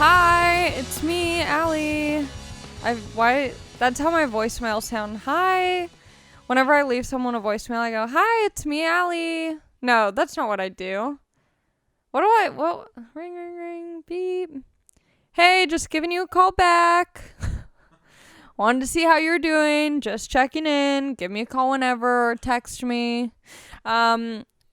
Hi, it's me, Allie. That's how my voicemail sound. Hi. Whenever I leave someone a voicemail, I go, hi, it's me, Allie. No, that's not what I do. Ring, ring, ring, beep. Hey, just giving you a call back. Wanted to see how you're doing. Just checking in. Give me a call whenever. Or text me.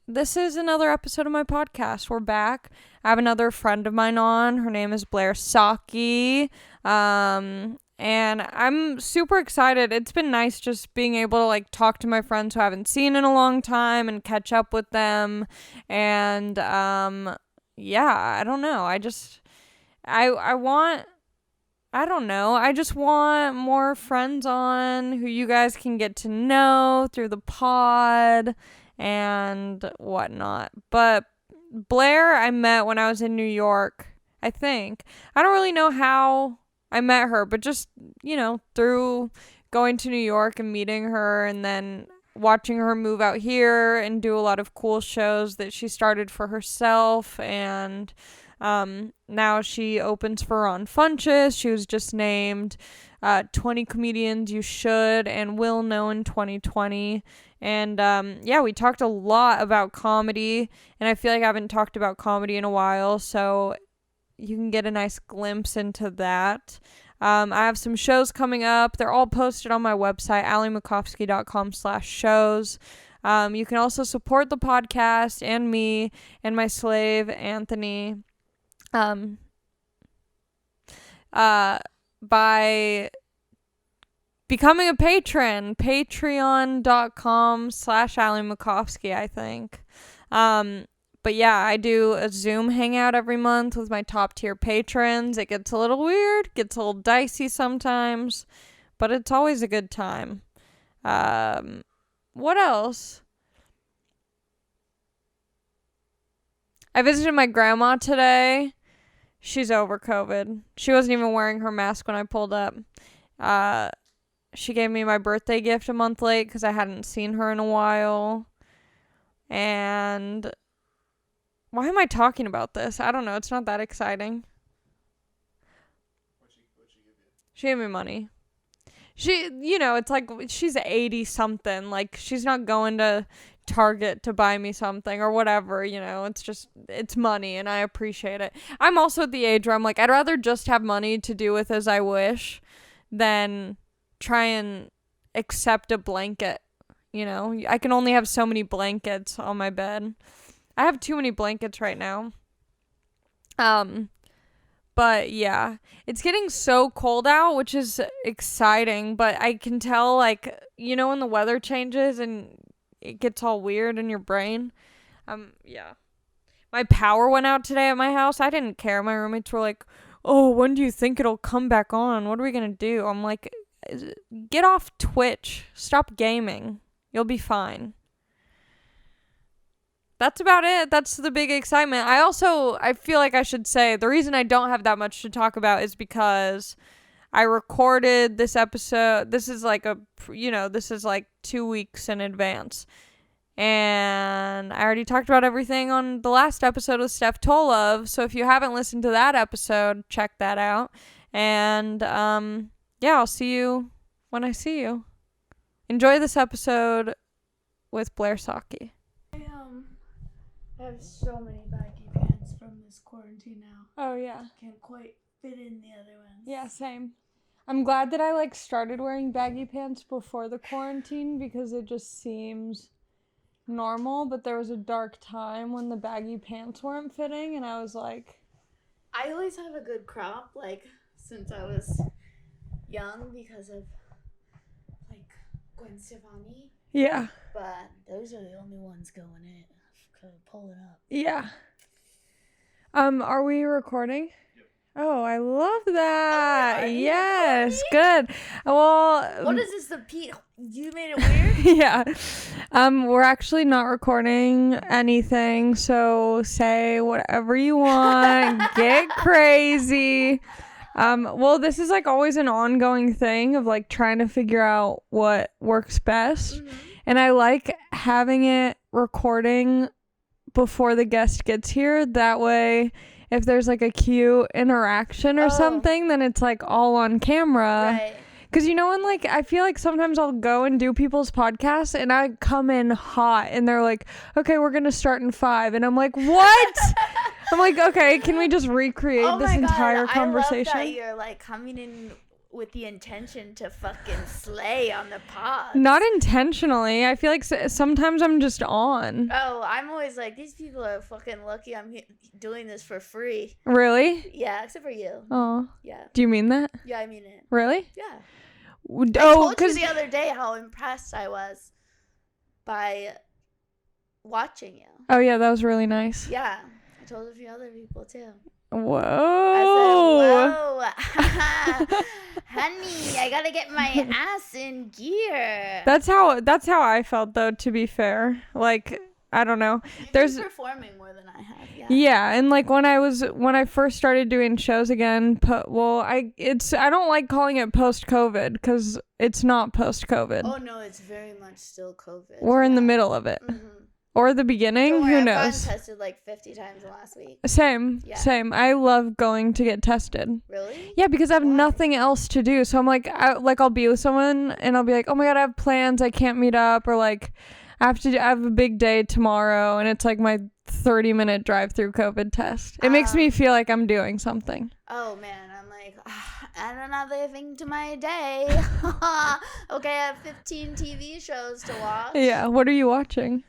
This is another episode of my podcast. We're back. I have another friend of mine on. Her name is Blair Socci. And I'm super excited. It's been nice just being able to talk to my friends who I haven't seen in a long time and catch up with them. And I don't know. I just want more friends on who you guys can get to know through the pod and whatnot. But Blair, I met when I was in New York, I think. I don't really know how I met her, but just, through going to New York and meeting her and then watching her move out here and do a lot of cool shows that she started for herself. And now she opens for Ron Funches. She was just named 20 comedians you should and will know in 2020. And we talked a lot about comedy, and I feel like I haven't talked about comedy in a while, so you can get a nice glimpse into that. I have some shows coming up. They're all posted on my website, alliemakofsky.com/shows. You can also support the podcast and me and my slave, Anthony, by becoming a patron, patreon.com/alliemakofsky, I think. But yeah, I do a Zoom hangout every month with my top tier patrons. It gets a little weird, gets a little dicey sometimes, but it's always a good time. What else? I visited my grandma today. She's over COVID. She wasn't even wearing her mask when I pulled up. She gave me my birthday gift a month late because I hadn't seen her in a while. And why am I talking about this? I don't know. It's not that exciting. What'd she give you? She gave me money. It's like she's 80 something. Like, she's not going to Target to buy me something or whatever, it's money and I appreciate it. I'm also at the age where I'm like, I'd rather just have money to do with as I wish than try and accept a blanket. I can only have so many blankets on my bed. I have too many blankets right now. But yeah, it's getting so cold out, which is exciting, but I can tell, when the weather changes and it gets all weird in your brain. My power went out today at my house. I didn't care. My roommates were like, oh, when do you think it'll come back on? What are we going to do? I'm like, get off Twitch. Stop gaming. You'll be fine. That's about it. That's the big excitement. I feel like I should say the reason I don't have that much to talk about is because I recorded this episode. This is like 2 weeks in advance. And I already talked about everything on the last episode with Steph Tolov. So if you haven't listened to that episode, check that out. And I'll see you when I see you. Enjoy this episode with Blair Socci. I have so many baggy pants from this quarantine now. Oh, yeah. Can't quite fit in the other ones. Yeah, same. I'm glad that I started wearing baggy pants before the quarantine because it just seems normal, but there was a dark time when the baggy pants weren't fitting and I was like, I always have a good crop, since I was young because of Gwen Stefani. Yeah. But those are the only ones going in. Pull it up. Yeah. Are we recording? Yep. Oh, I love that. Oh, yes, good. Well, what is this? The Pete? You made it weird. Yeah. We're actually not recording anything, so say whatever you want. Get crazy. Well, this is always an ongoing thing of trying to figure out what works best. Mm-hmm. And I like having it recording before the guest gets here. That way if there's like a cute interaction or something, then it's like all on camera. Right. Because you know, when like I feel like sometimes I'll go and do people's podcasts and I come in hot and they're like, okay, we're gonna start in 5, and I'm like, what? I'm like, okay, can we just recreate this entire conversation? I love that you're like coming in with the intention to fucking slay on the pod. Not intentionally. I feel like sometimes I'm just on. Oh, I'm always like, these people are fucking lucky I'm doing this for free. Really? Yeah, except for you. Oh. Yeah. Do you mean that? Yeah, I mean it. Really? Yeah. Oh, I told you the other day how impressed I was by watching you. Oh, yeah, that was really nice. Yeah. I told a few other people, too. Whoa. I said, whoa. Honey, I gotta get my ass in gear. That's how I felt, though, to be fair. Like, I don't know. You've been performing more than I have. Yeah, and like when I first started doing shows again, I don't like calling it post-COVID because it's not post-COVID. Oh no, it's very much still COVID. We're in the middle of it. Mm-hmm. Or the beginning, Don't worry, who I've knows? gotten tested like 50 times last week. Same. I love going to get tested. Really? Yeah, because I have nothing else to do. So I'm like, I'll be with someone and I'll be like, oh my God, I have plans. I can't meet up. Or like, I have a big day tomorrow. And it's like my 30-minute drive-through COVID test. It makes me feel like I'm doing something. Oh man, I'm like, add another thing to my day. Okay, I have 15 TV shows to watch. Yeah, what are you watching?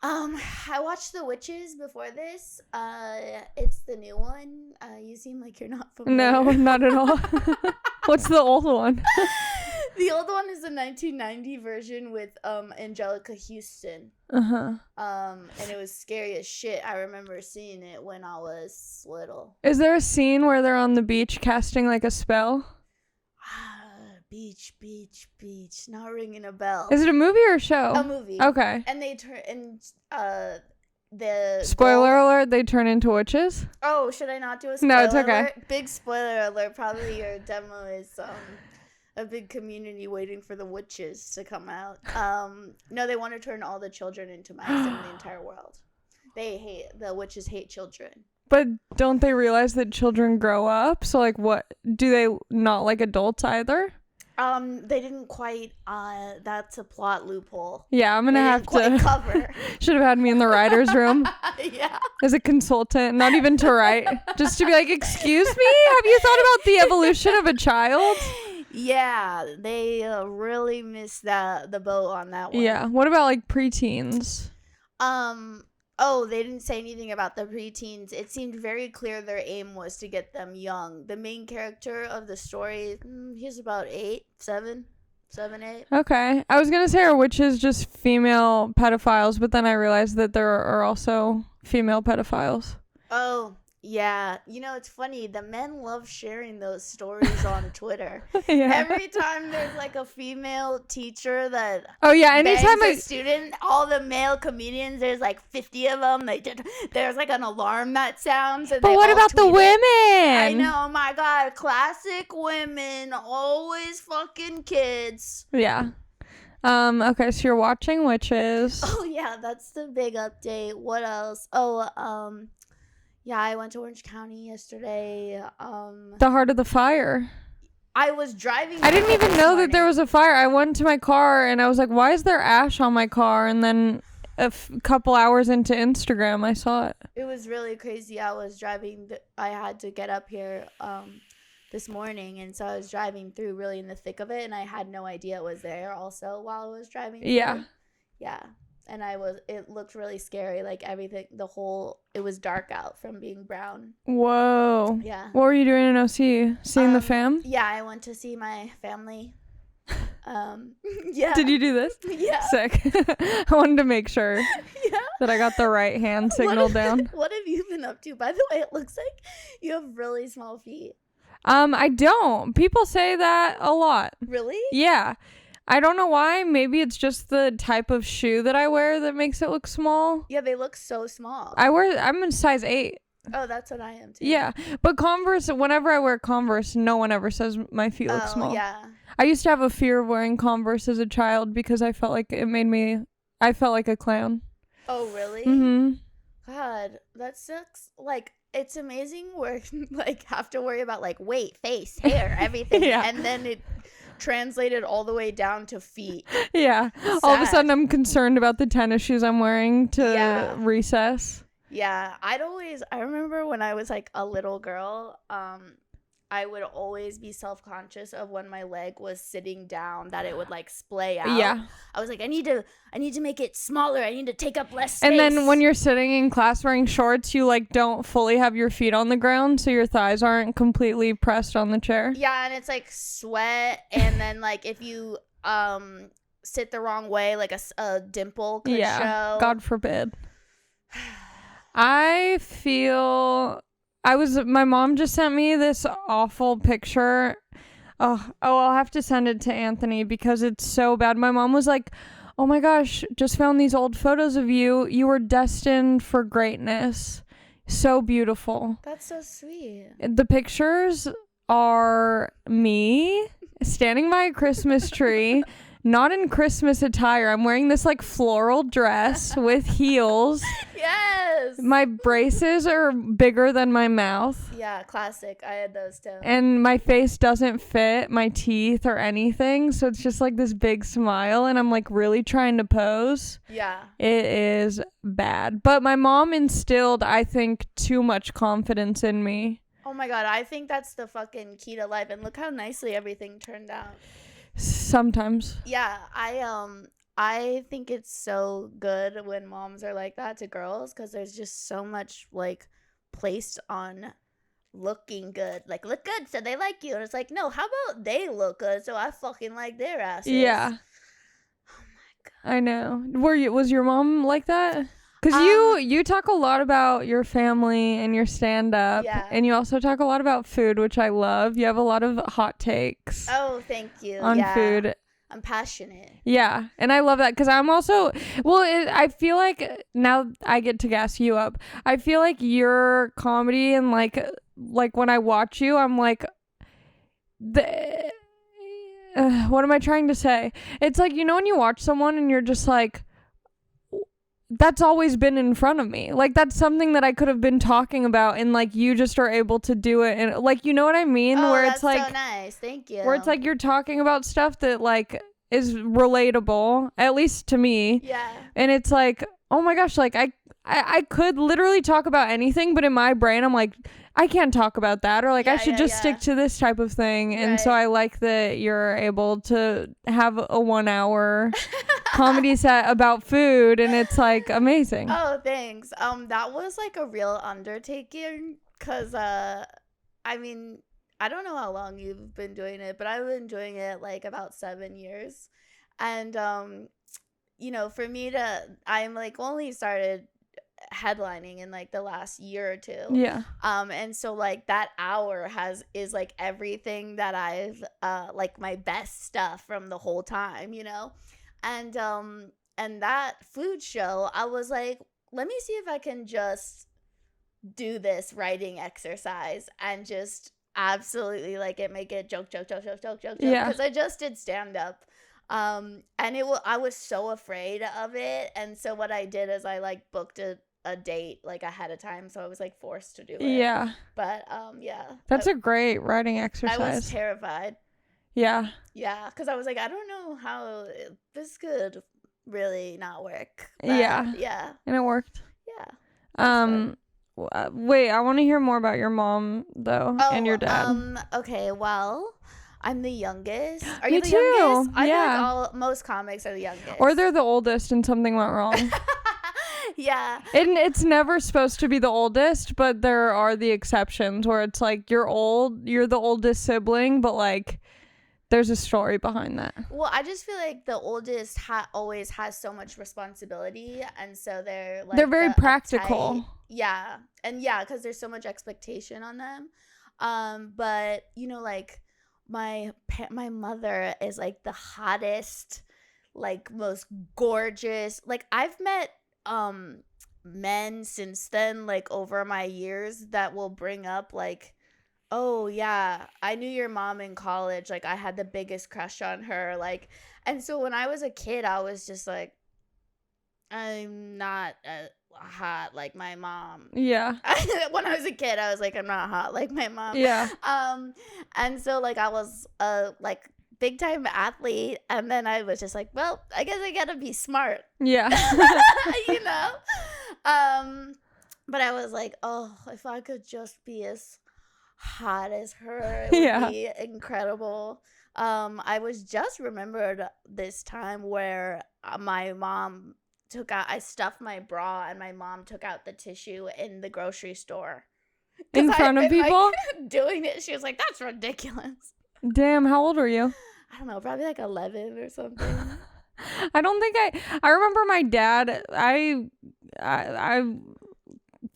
I watched The Witches before this. It's the new one. You seem like you're not familiar. No, not at all. What's the old one? The old one is the 1990 version with Angelica Houston. And it was scary as shit. I remember seeing it when I was little. Is there a scene where they're on the beach casting like a spell? Beach. Not ringing a bell. Is it a movie or a show? A movie. Okay. And they turn the spoiler alert, they turn into witches? Oh, should I not do a spoiler No, it's okay. alert? Big spoiler alert. Probably your demo is a big community waiting for the witches to come out. No, they want to turn all the children into mice in the entire world. The witches hate children. But don't they realize that children grow up? So like, what do they not like adults either? They didn't quite. That's a plot loophole. Yeah, I'm gonna have to cover. Should have had me in the writer's room. Yeah. As a consultant, not even to write, just to be like, excuse me, have you thought about the evolution of a child? Yeah, they really missed the boat on that one. Yeah. What about like preteens? Oh, they didn't say anything about the preteens. It seemed very clear their aim was to get them young. The main character of the story, he's about 7, 8. Okay. I was going to say are witches just female pedophiles, but then I realized that there are also female pedophiles. Oh, yeah. You know, it's funny. The men love sharing those stories on Twitter. Yeah. Every time there's like a female teacher that anytime a student, all the male comedians, there's like 50 of them. There's like an alarm that sounds. And but what about the women? I know, my God. Classic women, always fucking kids. Yeah. Okay, so you're watching Witches. Oh, yeah, that's the big update. What else? Oh, yeah, I went to Orange County yesterday. The heart of the fire. I was driving. I didn't even know that there was a fire. I went to my car and I was like, why is there ash on my car? And then a couple hours into Instagram, I saw it. It was really crazy. I was driving. I had to get up here this morning. And so I was driving through really in the thick of it. And I had no idea it was there also while I was driving through. Yeah. Yeah. And it looked really scary. Like everything, it was dark out from being brown. Whoa. Yeah. What were you doing in OC? Seeing the fam? Yeah, I went to see my family. Yeah. Did you do this? Yeah. Sick. I wanted to make sure that I got the right hand signal down. What have you been up to? By the way, it looks like you have really small feet. I don't. People say that a lot. Really? Yeah. I don't know why. Maybe it's just the type of shoe that I wear that makes it look small. Yeah, they look so small. I'm in size 8. Oh, that's what I am too. Yeah. But Converse, whenever I wear Converse, no one ever says my feet look small. Yeah. I used to have a fear of wearing Converse as a child because I felt like I felt like a clown. Oh, really? Mm-hmm. God, that sucks. Like, it's amazing where like have to worry about like weight, face, hair, everything, Yeah. and then it translated all the way down to feet. Yeah. It's All of a sad. sudden I'm concerned about the tennis shoes I'm wearing to Yeah. recess. Yeah, I remember when I was like a little girl, I would always be self-conscious of when my leg was sitting down that it would like splay out. Yeah. I was like, I need to make it smaller. I need to take up less space. And then when you're sitting in class wearing shorts, you like don't fully have your feet on the ground, so your thighs aren't completely pressed on the chair. Yeah, and it's like sweat, and then like if you sit the wrong way, like a dimple could show. God forbid. I feel my mom just sent me this awful picture. Oh, I'll have to send it to Anthony because it's so bad. My mom was like, "Oh my gosh, just found these old photos of you. You were destined for greatness. So beautiful." That's so sweet. The pictures are me standing by a Christmas tree, not in Christmas attire. I'm wearing this like floral dress with heels. Yes. My braces are bigger than my mouth. Yeah, classic. I had those too. And my face doesn't fit my teeth or anything. So it's just like this big smile. And I'm like really trying to pose. Yeah. It is bad. But my mom instilled, I think, too much confidence in me. Oh my God. I think that's the fucking key to life. And look how nicely everything turned out. Sometimes. Yeah. I think it's so good when moms are like that to girls because there's just so much like placed on looking good. Like, look good so they like you. And it's like, no, how about they look good so I fucking like their asses? Yeah. Oh my God. I know. Was your mom like that? Because you talk a lot about your family and your stand-up. Yeah. And you also talk a lot about food, which I love. You have a lot of hot takes Oh, thank you. on food. I'm passionate. Yeah, and I love that because I'm also, I feel like now I get to gas you up. I feel like your comedy and like when I watch you, I'm like, what am I trying to say? It's like, you know, when you watch someone and you're just like, that's always been in front of me. Like, that's something that I could have been talking about, and like you just are able to do it, and like, you know what I mean? Oh, where that's it's like so nice. Thank you. where it's like you're talking about stuff that like is relatable, at least to me. Yeah. And it's like, oh my gosh, like I could literally talk about anything, but in my brain I'm like, I can't talk about that, or like I should just stick to this type of thing. And so I like that you're able to have a 1 hour comedy set about food, and it's like amazing. Oh, thanks. That was like a real undertaking because I mean, I don't know how long you've been doing it, but I've been doing it like about 7 years. And you know, for me I'm like only started headlining in like the last year or two. Yeah. And so like that hour is like everything that I've like my best stuff from the whole time, you know? And that food show, I was like, let me see if I can just do this writing exercise and just absolutely like make it joke Yeah. because I just did stand up. And I was so afraid of it, and so what I did is I like booked a date like ahead of time, so I was like forced to do it. Yeah. But yeah. That's a great writing exercise. I was terrified. Yeah. Yeah, because I was like, I don't know how this could really not work. But, Yeah. Yeah. And it worked. Yeah. Wait, I want to hear more about your mom though, and your dad. Okay, well, I'm the youngest. Are Me you the too. youngest? I Yeah. feel like most comics are the youngest. Or they're the oldest and something went wrong. Yeah. And it's never supposed to be the oldest, but there are the exceptions where it's like you're the oldest sibling, but like there's a story behind that. Well, I just feel like the oldest always has so much responsibility, and so they're like They're very the practical. uptight- yeah, and yeah, because there's so much expectation on them. But you know, like my mother is like the hottest, like most gorgeous. Like I've met men since then, like over my years, that will bring up like, oh yeah, I knew your mom in college, like I had the biggest crush on her, like. And so when I was a kid, I was just like, I'm not hot like my mom. Yeah. When I was a kid, I was like, I'm not hot like my mom. Yeah. And so like I was like big time athlete, and then I was just like, well, I guess I gotta be smart. Yeah. You know? But I was like, oh, if I could just be as hot as her, it would be incredible. I was just remembered this time where my mom I stuffed my bra and my mom took out the tissue in the grocery store. In front of people? Like, doing it. She was like, that's ridiculous. Damn, how old were you? I don't know, probably like 11 or something. I don't think I remember my dad. I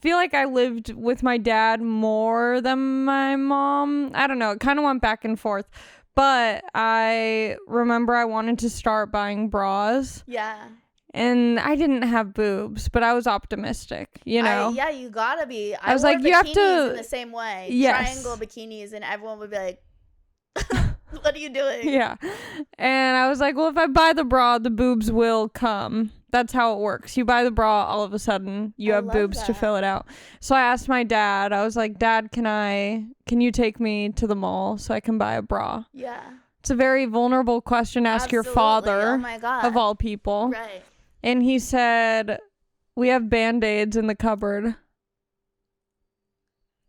feel like I lived with my dad more than my mom. I don't know. It kind of went back and forth. But I remember I wanted to start buying bras. Yeah. And I didn't have boobs, but I was optimistic, you know? Yeah, you gotta be. I was like, you have to. In the same way. Yes. Triangle bikinis, and everyone would be like, what are you doing? Yeah. And I was like, well, if I buy the bra, the boobs will come. That's how it works. You buy the bra, all of a sudden, you have boobs to fill it out. So I asked my dad, I was like, Dad, can you take me to the mall so I can buy a bra? Yeah. It's a very vulnerable question to ask your father. Oh my God. Of all people. Right. And he said, we have Band-Aids in the cupboard.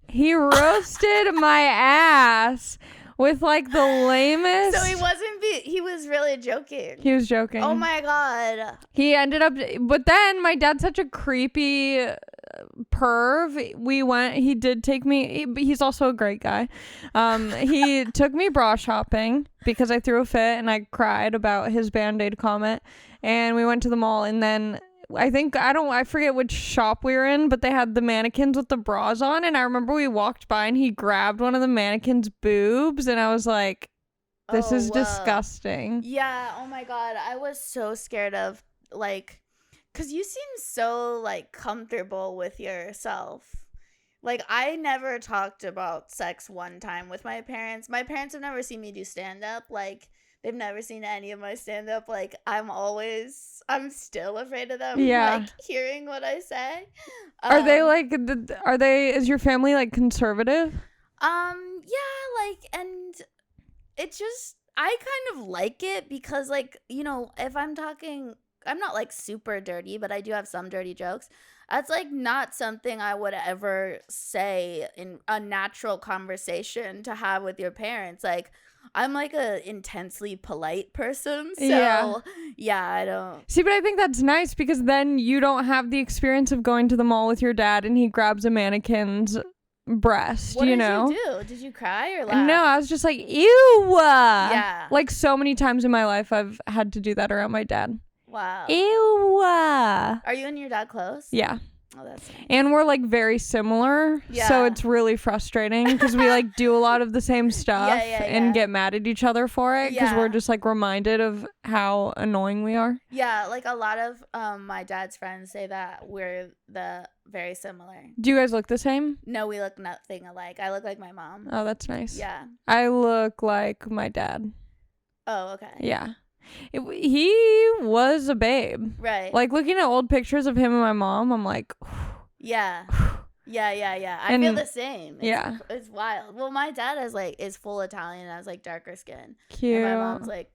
He roasted my ass with like the lamest. So he was really joking. He was joking. Oh my God. He ended up, but then my dad's such a creepy perv. He did take me, he's also a great guy. He took me bra shopping because I threw a fit and I cried about his Band-Aid comment. And we went to the mall, and then I forget which shop we were in, but they had the mannequins with the bras on, and I remember we walked by and he grabbed one of the mannequins' boobs, and I was like, this is disgusting. Yeah, oh my God. I was so scared of, like, because you seem so, like, comfortable with yourself. Like, I never talked about sex one time with my parents. My parents have never seen me do stand-up, like, they've never seen any of my stand-up. Like, I'm still afraid of them, like, hearing what I say. Is your family, like, conservative? Yeah, like, and it just, I kind of like it because, like, you know, if I'm talking, I'm not, like, super dirty, but I do have some dirty jokes. That's, like, not something I would ever say in a natural conversation to have with your parents. Like, I'm like a intensely polite person, so yeah, I don't. See, but I think that's nice because then you don't have the experience of going to the mall with your dad and he grabs a mannequin's breast, what you know? What did you do? Did you cry or laugh? No, I was just like, ew. Yeah. Like so many times in my life I've had to do that around my dad. Wow. Ew. Are you and your dad close? Yeah. Oh, that's nice. And we're like very similar, so it's really frustrating because we like do a lot of the same stuff and get mad at each other for it because we're just like reminded of how annoying we are. Yeah, like a lot of my dad's friends say that we're very similar. Do you guys look the same? No, we look nothing alike. I look like my mom. Oh, that's nice. Yeah. I look like my dad. Oh, okay. Yeah. He was a babe. Right. Like looking at old pictures of him and my mom, I'm like, yeah. I feel the same. It's wild. Well, my dad is full Italian and has like darker skin. Cute. And my mom's like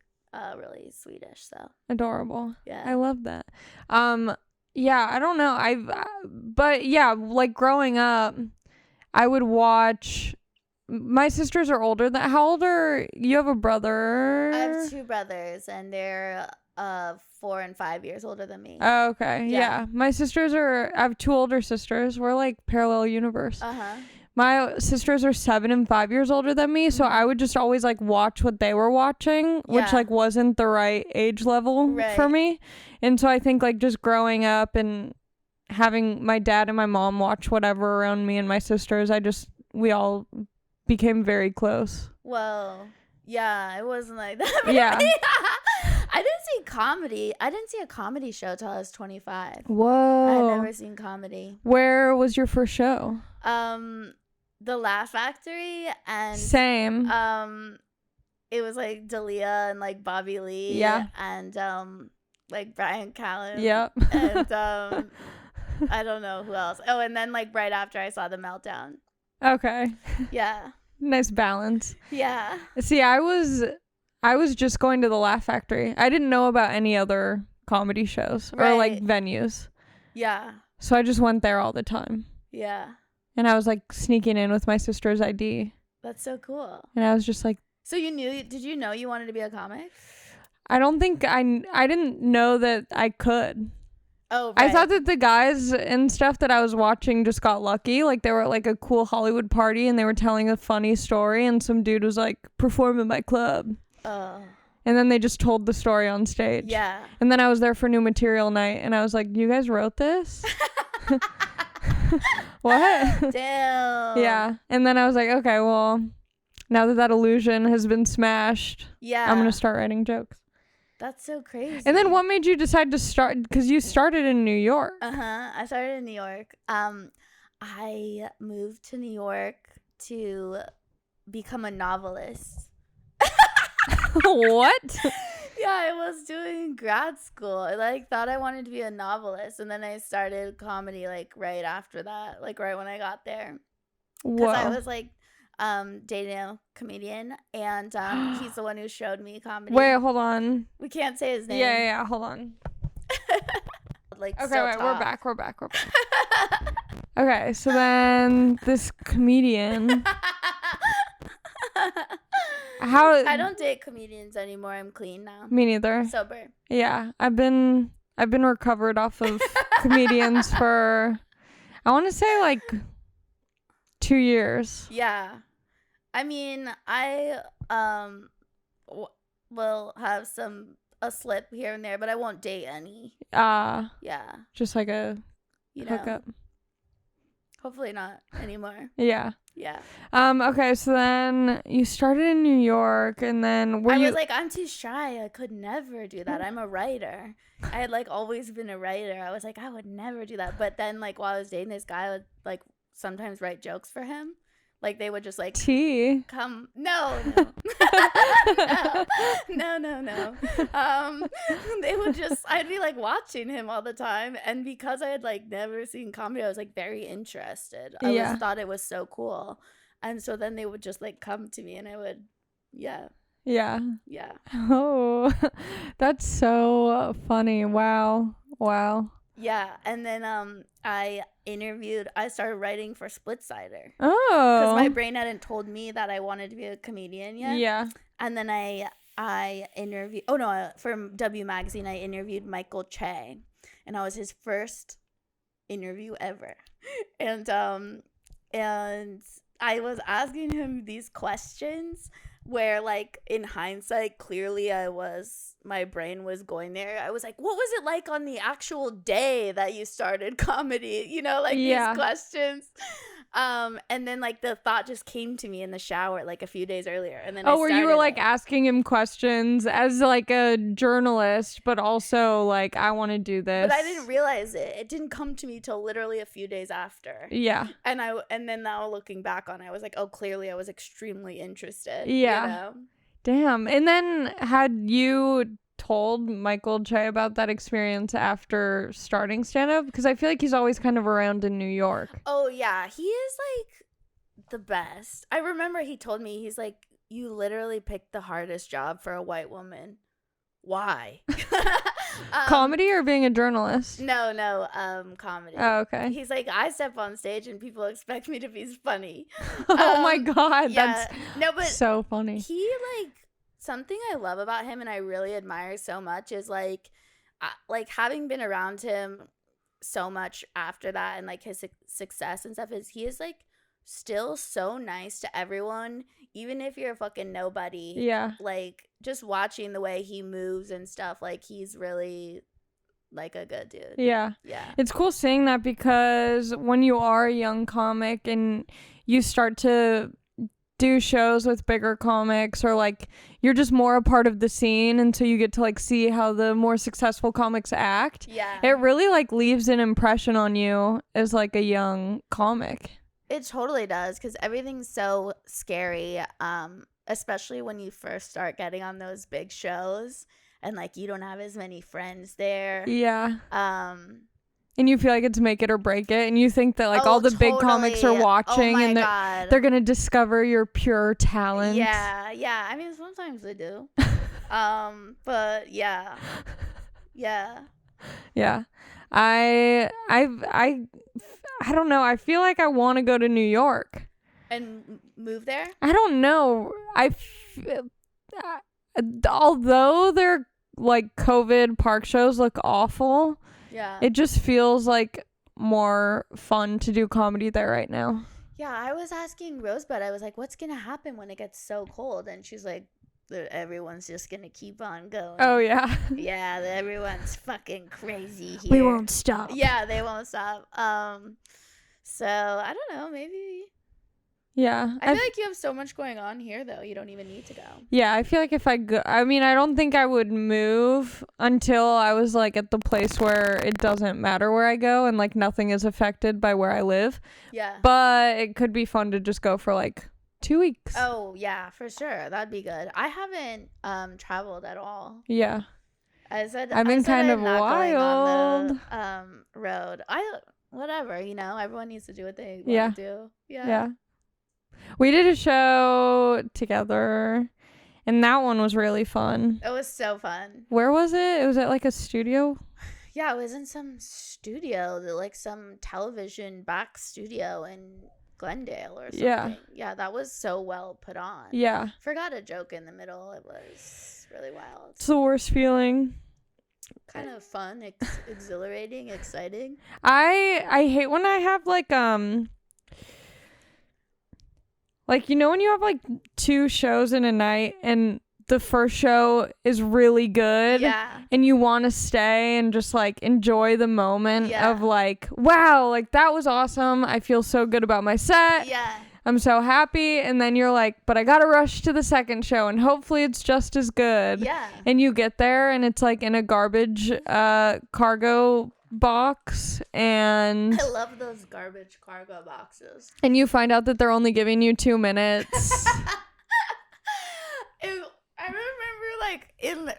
really Swedish, so adorable. Yeah. I love that. Yeah, I don't know. But yeah, like growing up, I would watch. My sisters are older than. How old are you? Have a brother? I have two brothers, and they're 4 and 5 years older than me. Oh, okay. Yeah. My sisters I have two older sisters. We're like parallel universe. My sisters are 7 and 5 years older than me, so I would just always like watch what they were watching, which like wasn't the right age level for me. And so I think like just growing up and having my dad and my mom watch whatever around me and my sisters, we all became very close. Well, yeah, it wasn't like that. Yeah. I didn't see comedy. I didn't see a comedy show till I was 25. Whoa. I had never seen comedy. Where was your first show? The Laugh Factory, and same. It was like Dalia and like Bobby Lee. Yeah. And like Brian Callen. Yep. And I don't know who else. Oh, and then like right after I saw The Meltdown. Okay. Yeah. Nice balance. Yeah. See, I was just going to the Laugh Factory. I didn't know about any other comedy shows or like Right. venues. Yeah. So I just went there all the time. Yeah. And I was like sneaking in with my sister's ID. That's so cool. And I was just like, So did you know you wanted to be a comic? I don't think I didn't know that I could. Oh, right. I thought that the guys and stuff that I was watching just got lucky. Like they were at like a cool Hollywood party and they were telling a funny story and some dude was like, perform in my club. Oh. And then they just told the story on stage. Yeah. And then I was there for new material night and I was like, you guys wrote this? What? Damn. Yeah. And then I was like, okay, well, now that illusion has been smashed, Yeah. I'm going to start writing jokes. That's so crazy. And then what made you decide to start? Because you started in New York. I started in New York. I moved to New York to become a novelist. What? Yeah, I was doing grad school. I like thought I wanted to be a novelist, and then I started comedy like right after that, like right when I got there. Because I was like dating a comedian, and he's the one who showed me comedy. Wait, hold on. We can't say his name. Yeah, hold on. Like, Okay, wait, we're back. Okay, so then this comedian. How? I don't date comedians anymore. I'm clean now. Me neither. Sober. Yeah, I've been recovered off of comedians for, I want to say like 2 years. Yeah. I mean, I will have a slip here and there, but I won't date any. Yeah. Just like a hookup. Hopefully not anymore. Yeah. Yeah. Okay, so then you started in New York, and then I was like, I'm too shy. I could never do that. I'm a writer. I had like always been a writer. I was like, I would never do that. But then like while I was dating this guy, I would like sometimes write jokes for him. Like they would just like come. No. No. They would just. I'd be like watching him all the time, and because I had like never seen comedy, I was like very interested. I just thought it was so cool, and so then they would just like come to me, and I would, yeah. Oh, that's so funny. Wow. Yeah, and then I started writing for Splitsider. Oh. Because my brain hadn't told me that I wanted to be a comedian yet. Yeah. And then I interviewed, for W Magazine, I interviewed Michael Che. And I was his first interview ever. And I was asking him these questions where, like, in hindsight, clearly my brain was going there. I was like, what was it like on the actual day that you started comedy? You know, like these questions. And then like the thought just came to me in the shower like a few days earlier. And then where you were like asking him questions as like a journalist, but also like, I want to do this. But I didn't realize it. It didn't come to me till literally a few days after. Yeah. And then now looking back on it, I was like, oh, clearly I was extremely interested. Yeah. You know? Damn. And then had you told Michael Che about that experience after starting stand-up? Because I feel like he's always kind of around in New York. Oh, yeah. He is, like, the best. I remember he told me, he's like, you literally picked the hardest job for a white woman. Why? Comedy or being a journalist? No, comedy. Oh, okay. He's like, I step on stage and people expect me to be funny. Oh, my God. Yeah. That's so funny. He, like... Something I love about him and I really admire so much is like having been around him so much after that and like his success and stuff is he is like still so nice to everyone, even if you're a fucking nobody. Yeah. Like just watching the way he moves and stuff, like he's really like a good dude. Yeah. Yeah. It's cool seeing that because when you are a young comic and you start to do shows with bigger comics or like you're just more a part of the scene until you get to like see how the more successful comics act. Yeah. It really like leaves an impression on you as like a young comic. It totally does because everything's so scary, especially when you first start getting on those big shows and like you don't have as many friends there. Yeah. And you feel like it's make it or break it, and you think that like all the big comics are totally. watching, Oh my and God. they're gonna discover your pure talent. Yeah. I mean, sometimes they do. But yeah. Yeah. I don't know. I feel like I want to go to New York. And move there? I don't know. Although their like COVID park shows look awful, Yeah. it just feels like more fun to do comedy there right now. Yeah, I was asking Rosebud, I was like, what's going to happen when it gets so cold? And she's like, everyone's just going to keep on going. Oh, yeah. Yeah, everyone's fucking crazy here. We won't stop. Yeah, they won't stop. So, I don't know, maybe. Yeah. I feel like you have so much going on here, though. You don't even need to go. Yeah, I feel like if I go... I mean, I don't think I would move until I was, like, at the place where it doesn't matter where I go and, like, nothing is affected by where I live. Yeah. But it could be fun to just go for, like, 2 weeks. Oh, yeah, for sure. That'd be good. I haven't traveled at all. Yeah. I've been kind of wild. On the, road. Whatever, you know, everyone needs to do what they want Yeah. to do. Yeah. We did a show together, and that one was really fun. It was so fun. Where was it? It was at like a studio? Yeah, it was in some studio, like some television back studio in Glendale or something. Yeah, that was so well put on. Yeah. Forgot a joke in the middle. It was really wild. It's the worst feeling. Kind of fun, exhilarating, exciting. I hate when I have like, you know, when you have like 2 shows in a night and the first show is really good, and you want to stay and just like enjoy the moment of like, wow, like that was awesome. I feel so good about my set. Yeah. I'm so happy. And then you're like, but I got to rush to the second show and hopefully it's just as good. Yeah. And you get there and it's like in a garbage cargo box, and I love those garbage cargo boxes. And you find out that they're only giving you 2 minutes. I remember like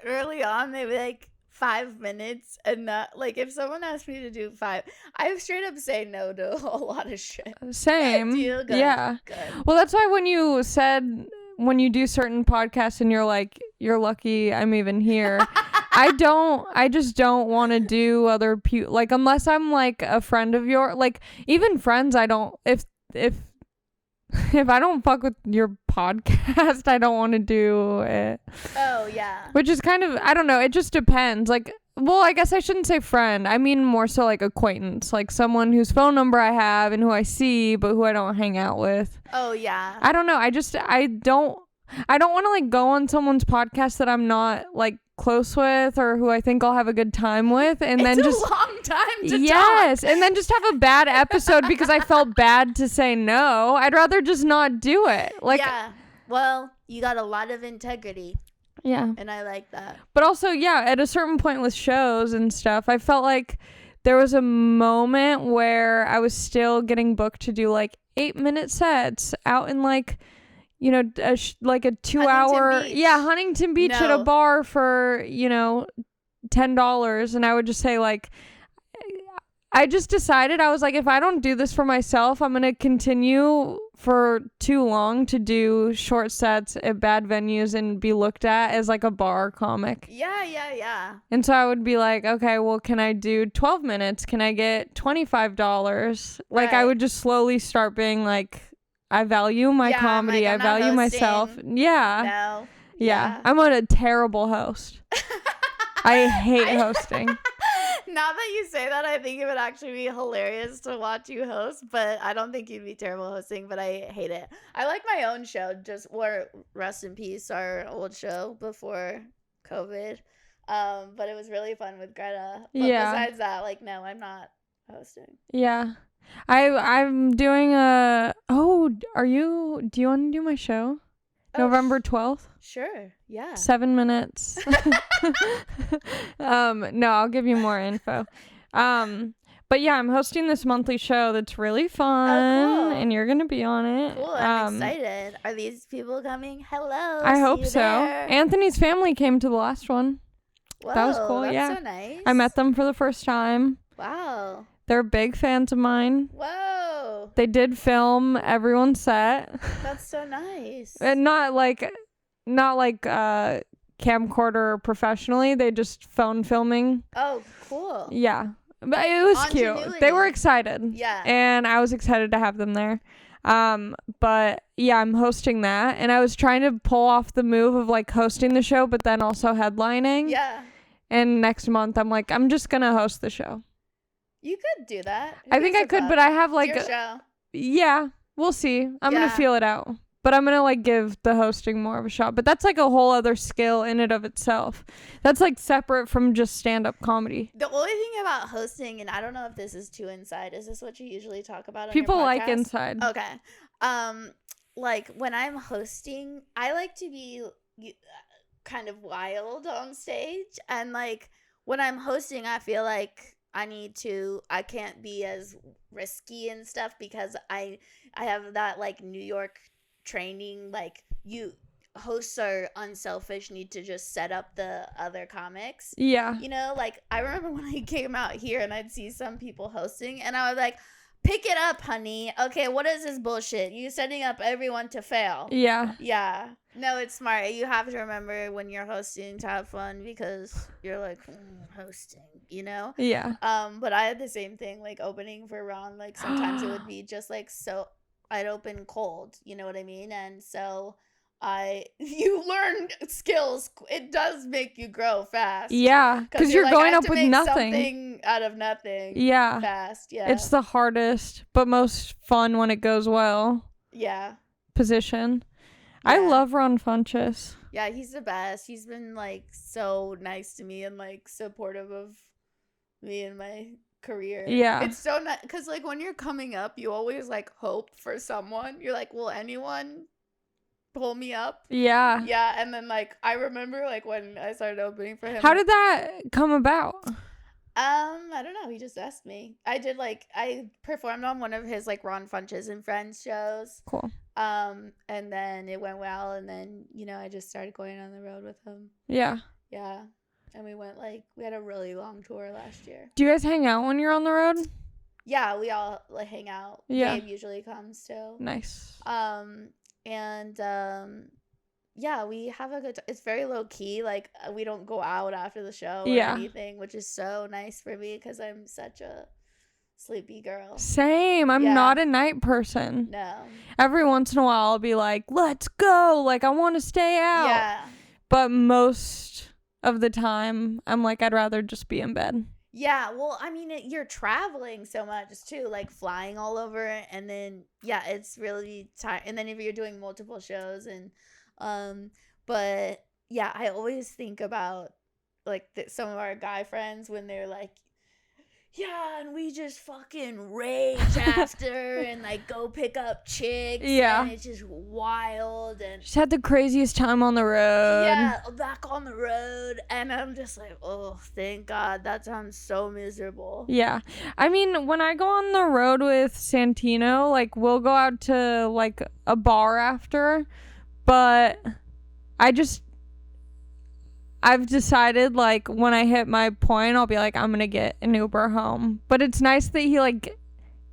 early on they were like 5 minutes, and not like if someone asked me to do 5, I straight up say no to a lot of shit. Same. Good. Yeah. Good. Well, that's why when you said when you do certain podcasts and you're like, you're lucky I'm even here. I just don't want to do other people, like, unless I'm like a friend of yours, like even friends, I don't, if I don't fuck with your podcast, I don't want to do it. Oh, yeah. Which is kind of, I don't know, it just depends. Like, well, I guess I shouldn't say friend. I mean more so like acquaintance, like someone whose phone number I have and who I see, but who I don't hang out with. Oh, yeah. I don't know. I don't want to like go on someone's podcast that I'm not like close with or who I think I'll have a good time with, and then just a long time to yes talk. And then just have a bad episode because I felt bad to say no. I'd rather just not do it. Like, yeah, well, you got a lot of integrity. Yeah. And I like that. But also, yeah, at a certain point with shows and stuff, I felt like there was a moment where I was still getting booked to do like 8-minute sets out in like, you know, like a 2-hour, Huntington Beach at a bar for, you know, $10. And I would just say like, I just decided, I was like, if I don't do this for myself, I'm going to continue for too long to do short sets at bad venues and be looked at as like a bar comic. Yeah. And so I would be like, okay, well, can I do 12 minutes? Can I get $25? Like, I would just slowly start being like, I value my comedy. Like, I value myself. Yeah. No. Yeah. I'm a terrible host. I hate hosting. Now that you say that, I think it would actually be hilarious to watch you host, but I don't think you'd be terrible hosting, but I hate it. I like my own show, rest in peace, our old show before COVID. But it was really fun with Greta. But besides that, like, no, I'm not hosting. Yeah. I'm doing do you want to do my show? November 12th? Sure. Yeah. 7 minutes. No, I'll give you more info. But yeah, I'm hosting this monthly show that's really fun. Oh, cool. And you're going to be on it. Cool. I'm excited. Are these people coming? Hello. I hope so. There. Anthony's family came to the last one. Whoa, that was cool. That's yeah. so nice. I met them for the first time. Wow. They're big fans of mine. Whoa. They did film everyone's set. That's so nice. And not like camcorder professionally. They just phone filming. Oh, cool. Yeah. But it was cute. They were excited. Yeah. And I was excited to have them there. But yeah, I'm hosting that. And I was trying to pull off the move of like hosting the show, but then also headlining. Yeah. And next month, I'm like, I'm just going to host the show. You could do that. I think I could, but I have like... It's your show. Yeah, we'll see. I'm going to feel it out. But I'm going to like give the hosting more of a shot. But that's like a whole other skill in and of itself. That's like separate from just stand-up comedy. The only thing about hosting, and I don't know if this is too inside, is this what you usually talk about on People your podcast? like inside. Okay. Like when I'm hosting, I like to be kind of wild on stage. And like when I'm hosting, I feel like I can't be as risky and stuff because I have that like New York training, like hosts are unselfish, need to just set up the other comics. Yeah. You know, like I remember when I came out here and I'd see some people hosting and I was like, pick it up, honey. Okay, what is this bullshit? You setting up everyone to fail. Yeah. Yeah. No, it's smart. You have to remember when you're hosting to have fun because you're like hosting, you know? Yeah. But I had the same thing, like opening for Ron. Like sometimes it would be just like so I'd open cold, you know what I mean? And so you learn skills. It does make you grow fast. Yeah, because you're like, going up with nothing. Something out of nothing. Yeah. Fast. Yeah. It's the hardest, but most fun when it goes well. Yeah. Position. Yeah. I love Ron Funches. Yeah, he's the best. He's been like so nice to me and like supportive of me and my career. Yeah. It's so nice because like when you're coming up, you always like hope for someone. You're like, will anyone pull me up? Yeah. Yeah, and then like I remember like when I started opening for him. How did that come about? I don't know. He just asked me. I performed on one of his like Ron Funches and Friends shows. Cool. And then it went well, and then I just started going on the road with him. Yeah. Yeah. And we had a really long tour last year. Do you guys hang out when you're on the road? Yeah, we all like hang out. Yeah. Gabe usually comes too. Nice. Yeah, we have a good time. It's very low key. Like we don't go out after the show or anything, which is so nice for me because I'm such a sleepy girl. Same. I'm not a night person. No. Every once in a while I'll be like, let's go. Like I want to stay out. Yeah. But most of the time I'm like, I'd rather just be in bed. Yeah, well, I mean, you're traveling so much too, like flying all over, and then it's really tired. And then if you're doing multiple shows, and but yeah, I always think about like some of our guy friends when they're like, yeah, and we just fucking rage after and like go pick up chicks. Yeah. And it's just wild and just had the craziest time on the road. Yeah, back on the road. And I'm just like, oh, thank God. That sounds so miserable. Yeah. I mean, when I go on the road with Santino, like we'll go out to like a bar after, but I've decided like when I hit my point, I'll be like, I'm gonna get an Uber home. But it's nice that he like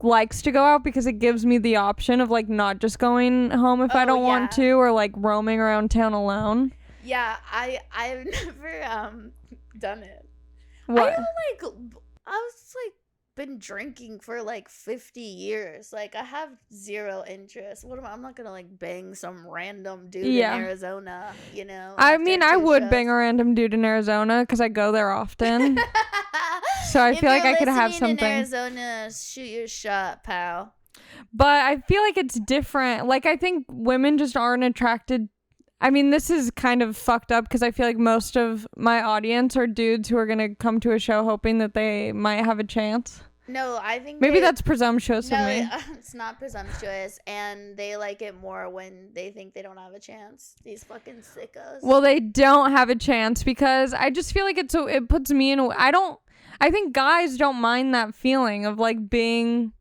likes to go out because it gives me the option of like not just going home if I don't want to, or like roaming around town alone. Yeah, I've never done it. What? I was like been drinking for like 50 years. Like I have zero interest. I'm not gonna like bang some random dude in Arizona, I mean, I would bang a random dude in Arizona because I go there often. So I feel like I could have something. In Arizona, shoot your shot, pal. But I feel like it's different. Like I think women just aren't attracted. I mean, this is kind of fucked up because I feel like most of my audience are dudes who are going to come to a show hoping that they might have a chance. No, I think maybe that's presumptuous of me. It's not presumptuous, and they like it more when they think they don't have a chance. These fucking sickos. Well, they don't have a chance because I just feel like it puts me in I think guys don't mind that feeling of like being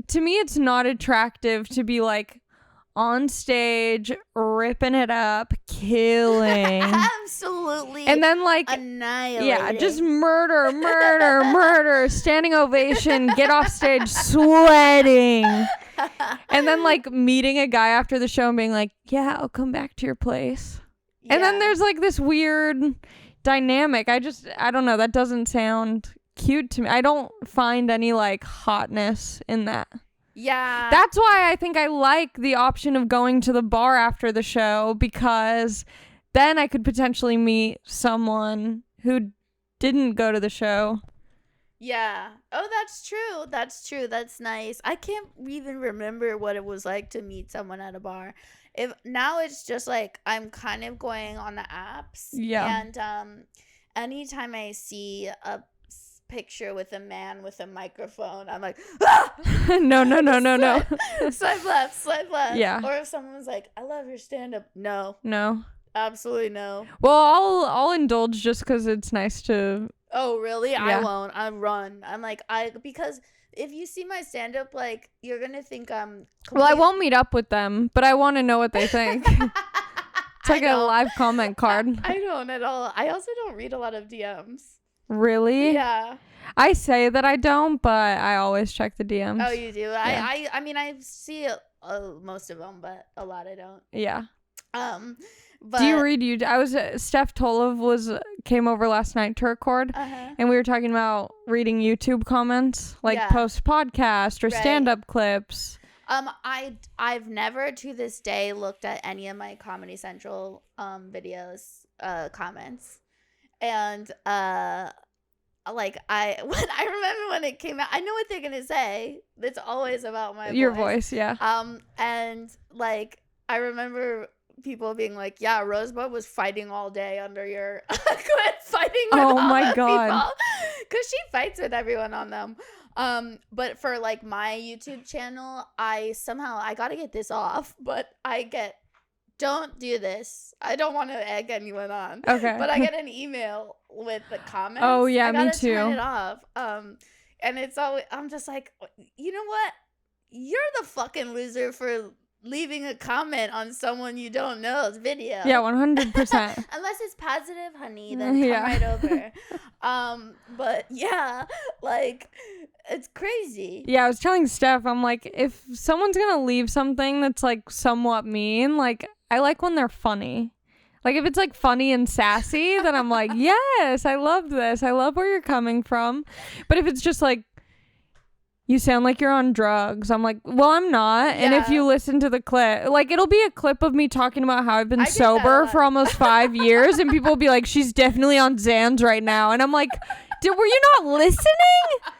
to me it's not attractive to be like on stage ripping it up, killing. Absolutely And then like annihilating. yeah, just murder, standing ovation, get off stage sweating. And then like meeting a guy after the show and being like, yeah, I'll come back to your place. Yeah. And then there's like this weird dynamic. I don't know, that doesn't sound cute to me. I don't find any like hotness in that. Yeah. That's why I think I like the option of going to the bar after the show, because then I could potentially meet someone who didn't go to the show. Yeah. Oh, that's true. That's nice. I can't even remember what it was like to meet someone at a bar. If now it's just like I'm kind of going on the apps. Yeah. And anytime I see a picture with a man with a microphone, I'm like, ah! no. Swipe left. Yeah. Or if someone's like, I love your stand-up. No. Absolutely no. Well, I'll indulge just because it's nice to. Oh, really? Yeah. I won't. I run. I'm like, because if you see my stand-up, like, you're going to think I'm... Well, I won't meet up with them, but I want to know what they think. It's like a live comment card. I don't at all. I also don't read a lot of DMs. Really? Yeah. I say that I don't, but I always check the DMs. Oh, you do? Yeah. I mean, I see most of them, but a lot I don't. Yeah. But do you read Steph Tolov came over last night to record, and we were talking about reading YouTube comments, like post podcast or stand-up clips. I've never to this day looked at any of my Comedy Central videos comments. And like I remember when it came out, I know what they're gonna say. It's always about my your voice, yeah. And like I remember people being like, yeah, Rosebud was fighting all day under your fighting with all my god, because she fights with everyone on them. But for like my YouTube channel, I gotta get this off, but don't do this. I don't want to egg anyone on. Okay. But I get an email with the comments. Oh yeah, me too. Turn it off. And it's always, I'm just like, you know what? You're the fucking loser for leaving a comment on someone you don't know's video. Yeah, 100%. Unless it's positive, honey, then come right over. But yeah, like, it's crazy. Yeah, I was telling Steph, I'm like, if someone's gonna leave something that's like somewhat mean, like, I like when they're funny. Like, if it's like funny and sassy, then I'm like, yes, I love this. I love where you're coming from. But if it's just like, you sound like you're on drugs, I'm like, well, I'm not. Yeah. And if you listen to the clip, like, it'll be a clip of me talking about how I've been sober for almost 5 years, and people will be like, she's definitely on Xans right now. And I'm like, were you not listening?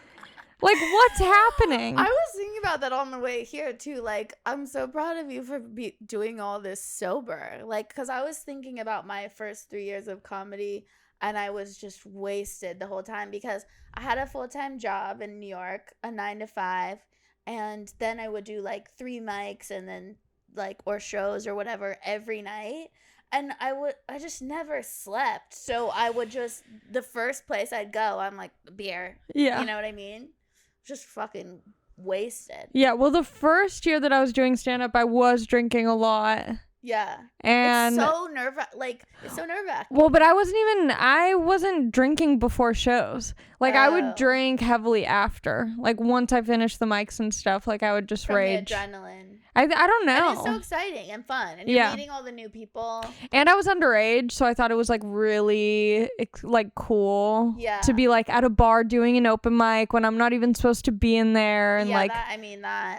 Like, what's happening? I was thinking about that on the way here, too. Like, I'm so proud of you for doing all this sober. Like, because I was thinking about my first 3 years of comedy, and I was just wasted the whole time because I had a full-time job in New York, a 9 to 5, and then I would do, like, 3 mics and then, like, or shows or whatever every night. And I just never slept. So I would just, the first place I'd go, I'm like, beer. Yeah. You know what I mean? Just fucking wasted. Yeah, well, the first year that I was doing stand-up, I was drinking a lot. Yeah. And it's so nerve-wracking. Well, but I wasn't drinking before shows. Like, I would drink heavily after. Like, once I finished the mics and stuff, like, I would just From rage. The adrenaline. I don't know. And it's so exciting and fun. And you're meeting all the new people. And I was underage, so I thought it was, like, really, like, cool. Yeah. To be, like, at a bar doing an open mic when I'm not even supposed to be in there. And, like...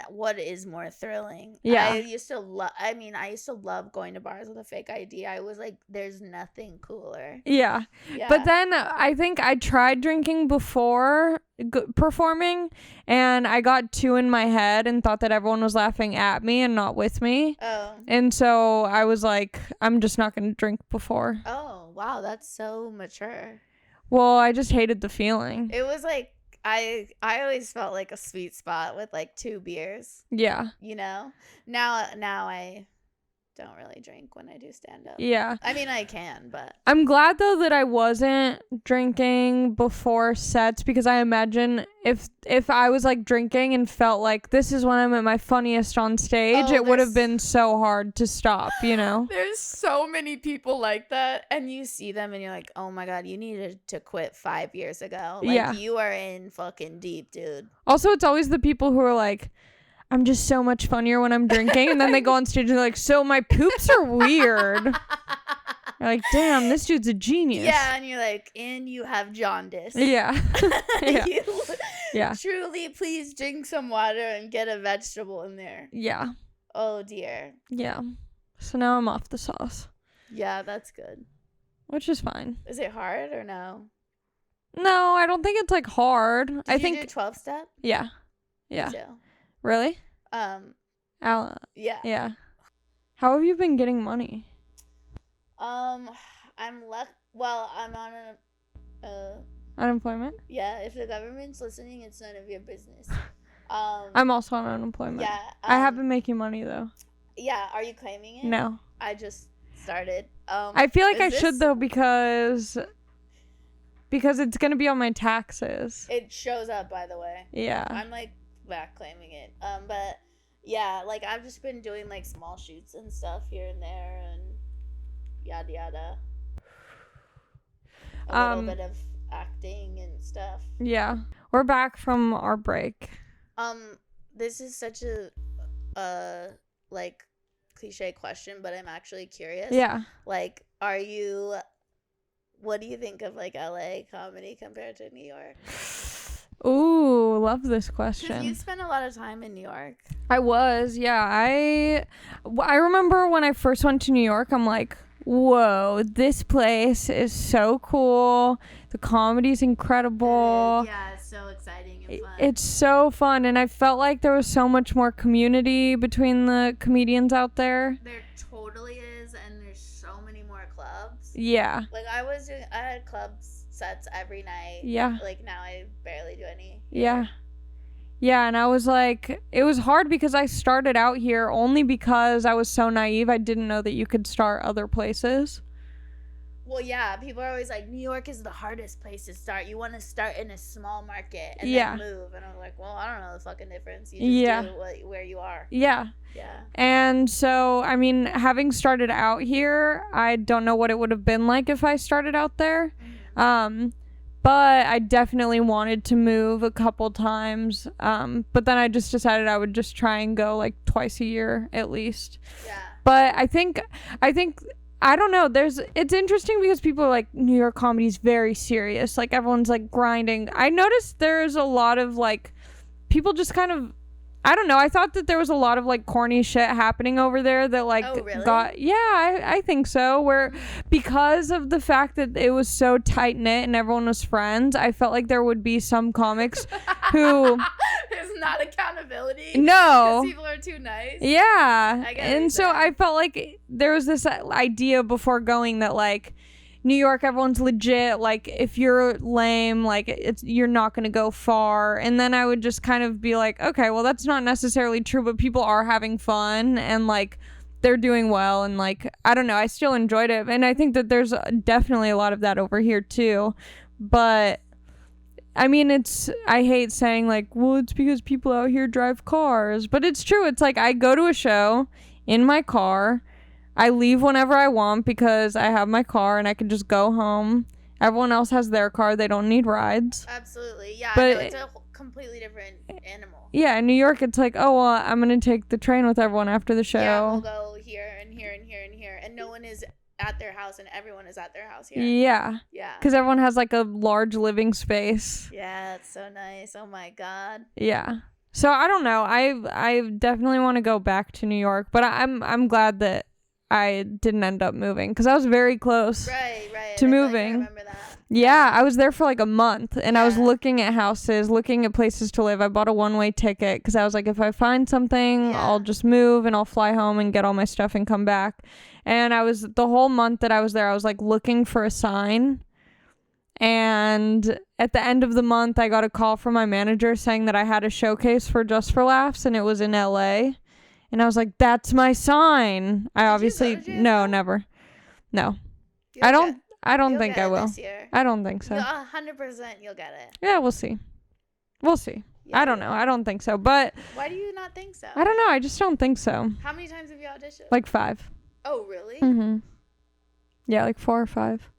what is more thrilling? Yeah. I used to love going to bars with a fake ID. I was like, there's nothing cooler. Yeah. But then I think I tried drinking before performing, and I got too in my head and thought that everyone was laughing at me and not with me. Oh. And so I was like, I'm just not going to drink before. Oh, wow. That's so mature. Well, I just hated the feeling. It was like, I always felt like a sweet spot with like 2 beers. Yeah. You know? Now I don't really drink when I do stand up. Yeah. I mean, I can, but I'm glad though that I wasn't drinking before sets, because I imagine if I was like drinking and felt like this is when I'm at my funniest on stage, it would have been so hard to stop, you know? There's so many people like that, and you see them and you're like, oh my God, you needed to quit 5 years ago. Like, Yeah. you are in fucking deep, dude. Also, it's always the people who are like, I'm just so much funnier when I'm drinking, and then they go on stage and they're like, so my poops are weird. You're like, damn, this dude's a genius. Yeah, and you're like, and you have jaundice. Yeah. Yeah. Yeah. Truly, please drink some water and get a vegetable in there. Yeah. Oh, dear. Yeah. So now I'm off the sauce. Yeah, that's good. Which is fine. Is it hard or no? No, I don't think it's like hard. Did I you think do 12-step? Yeah. Yeah. Me too. Really? Yeah. Yeah. How have you been getting money? I'm I'm on Unemployment? yeah, if the government's listening, it's none of your business. I'm also on unemployment. Yeah. I have been making money though. Yeah, are you claiming it? No. I just started. I feel like I should though, because it's gonna be on my taxes. It shows up, by the way. Yeah. I'm like back claiming it. But yeah, like I've just been doing like small shoots and stuff here and there and yada yada. A little bit of acting and stuff. Yeah. We're back from our break. This is such a like cliche question, but I'm actually curious. Yeah. Like, what do you think of like LA comedy compared to New York? Ooh, love this question. Because you spent a lot of time in New York. I was, yeah. I remember when I first went to New York, I'm like, whoa, this place is so cool. The comedy's incredible. Yeah, it's so exciting and fun. It's so fun, and I felt like there was so much more community between the comedians out there. There totally is, and there's so many more clubs. Yeah. Like I had clubs sets every night. Yeah. Like now I barely do any. Yeah. Yeah, and I was like, it was hard because I started out here only because I was so naive. I didn't know that you could start other places. Well, yeah, people are always like, New York is the hardest place to start. You want to start in a small market and then move. And I'm like, well, I don't know the fucking difference. You just do where you are. Yeah. Yeah. And so, I mean, having started out here, I don't know what it would have been like if I started out there. Mm-hmm. But I definitely wanted to move a couple times. But then I just decided I would just try and go like twice a year at least. Yeah. But I think I don't know. It's interesting because people are like, New York comedy is very serious. Like everyone's like grinding. I noticed there's a lot of like people just kind of, I don't know. I thought that there was a lot of like corny shit happening over there that like I think so. Where because of the fact that it was so tight knit and everyone was friends, I felt like there would be some comics who there's not accountability. No, because people are too nice. Yeah, and so I felt like there was this idea before going that like New York, everyone's legit. Like if you're lame, like you're not gonna go far. And then I would just kind of be like, okay, well that's not necessarily true, but people are having fun and like they're doing well, and like I don't know, I still enjoyed it, and I think that there's definitely a lot of that over here too. But I mean, I hate saying like, well, it's because people out here drive cars, but it's true. It's like I go to a show in my car. I leave whenever I want because I have my car and I can just go home. Everyone else has their car. They don't need rides. Absolutely. Yeah. But no, it's a completely different animal. Yeah. In New York, it's like, oh, well, I'm going to take the train with everyone after the show. Yeah, we'll go here and here and here and here. And no one is at their house and everyone is at their house here. Yeah. Yeah. Because everyone has like a large living space. Yeah. It's so nice. Oh my God. Yeah. So I don't know. I definitely want to go back to New York, but I'm glad that I didn't end up moving because I was very close to moving. I remember that. Yeah, I was there for like a month and I was looking at houses, looking at places to live. I bought a one-way ticket because I was like, if I find something, I'll just move and I'll fly home and get all my stuff and come back. And the whole month that I was there, I was like looking for a sign. And at the end of the month, I got a call from my manager saying that I had a showcase for Just for Laughs and it was in LA. And I was like, that's my sign. I Did obviously, you go to JFL? no, never. No. You'll I don't, get- I don't you'll think get I it will. this year. I don't think so. 100% you'll get it. Yeah, we'll see. We'll see. Yeah, I don't know. I don't think so. But Why do you not think so? I don't know. I just don't think so. How many times have you auditioned? Like 5. Oh, really? Mm-hmm. Yeah, like 4 or 5.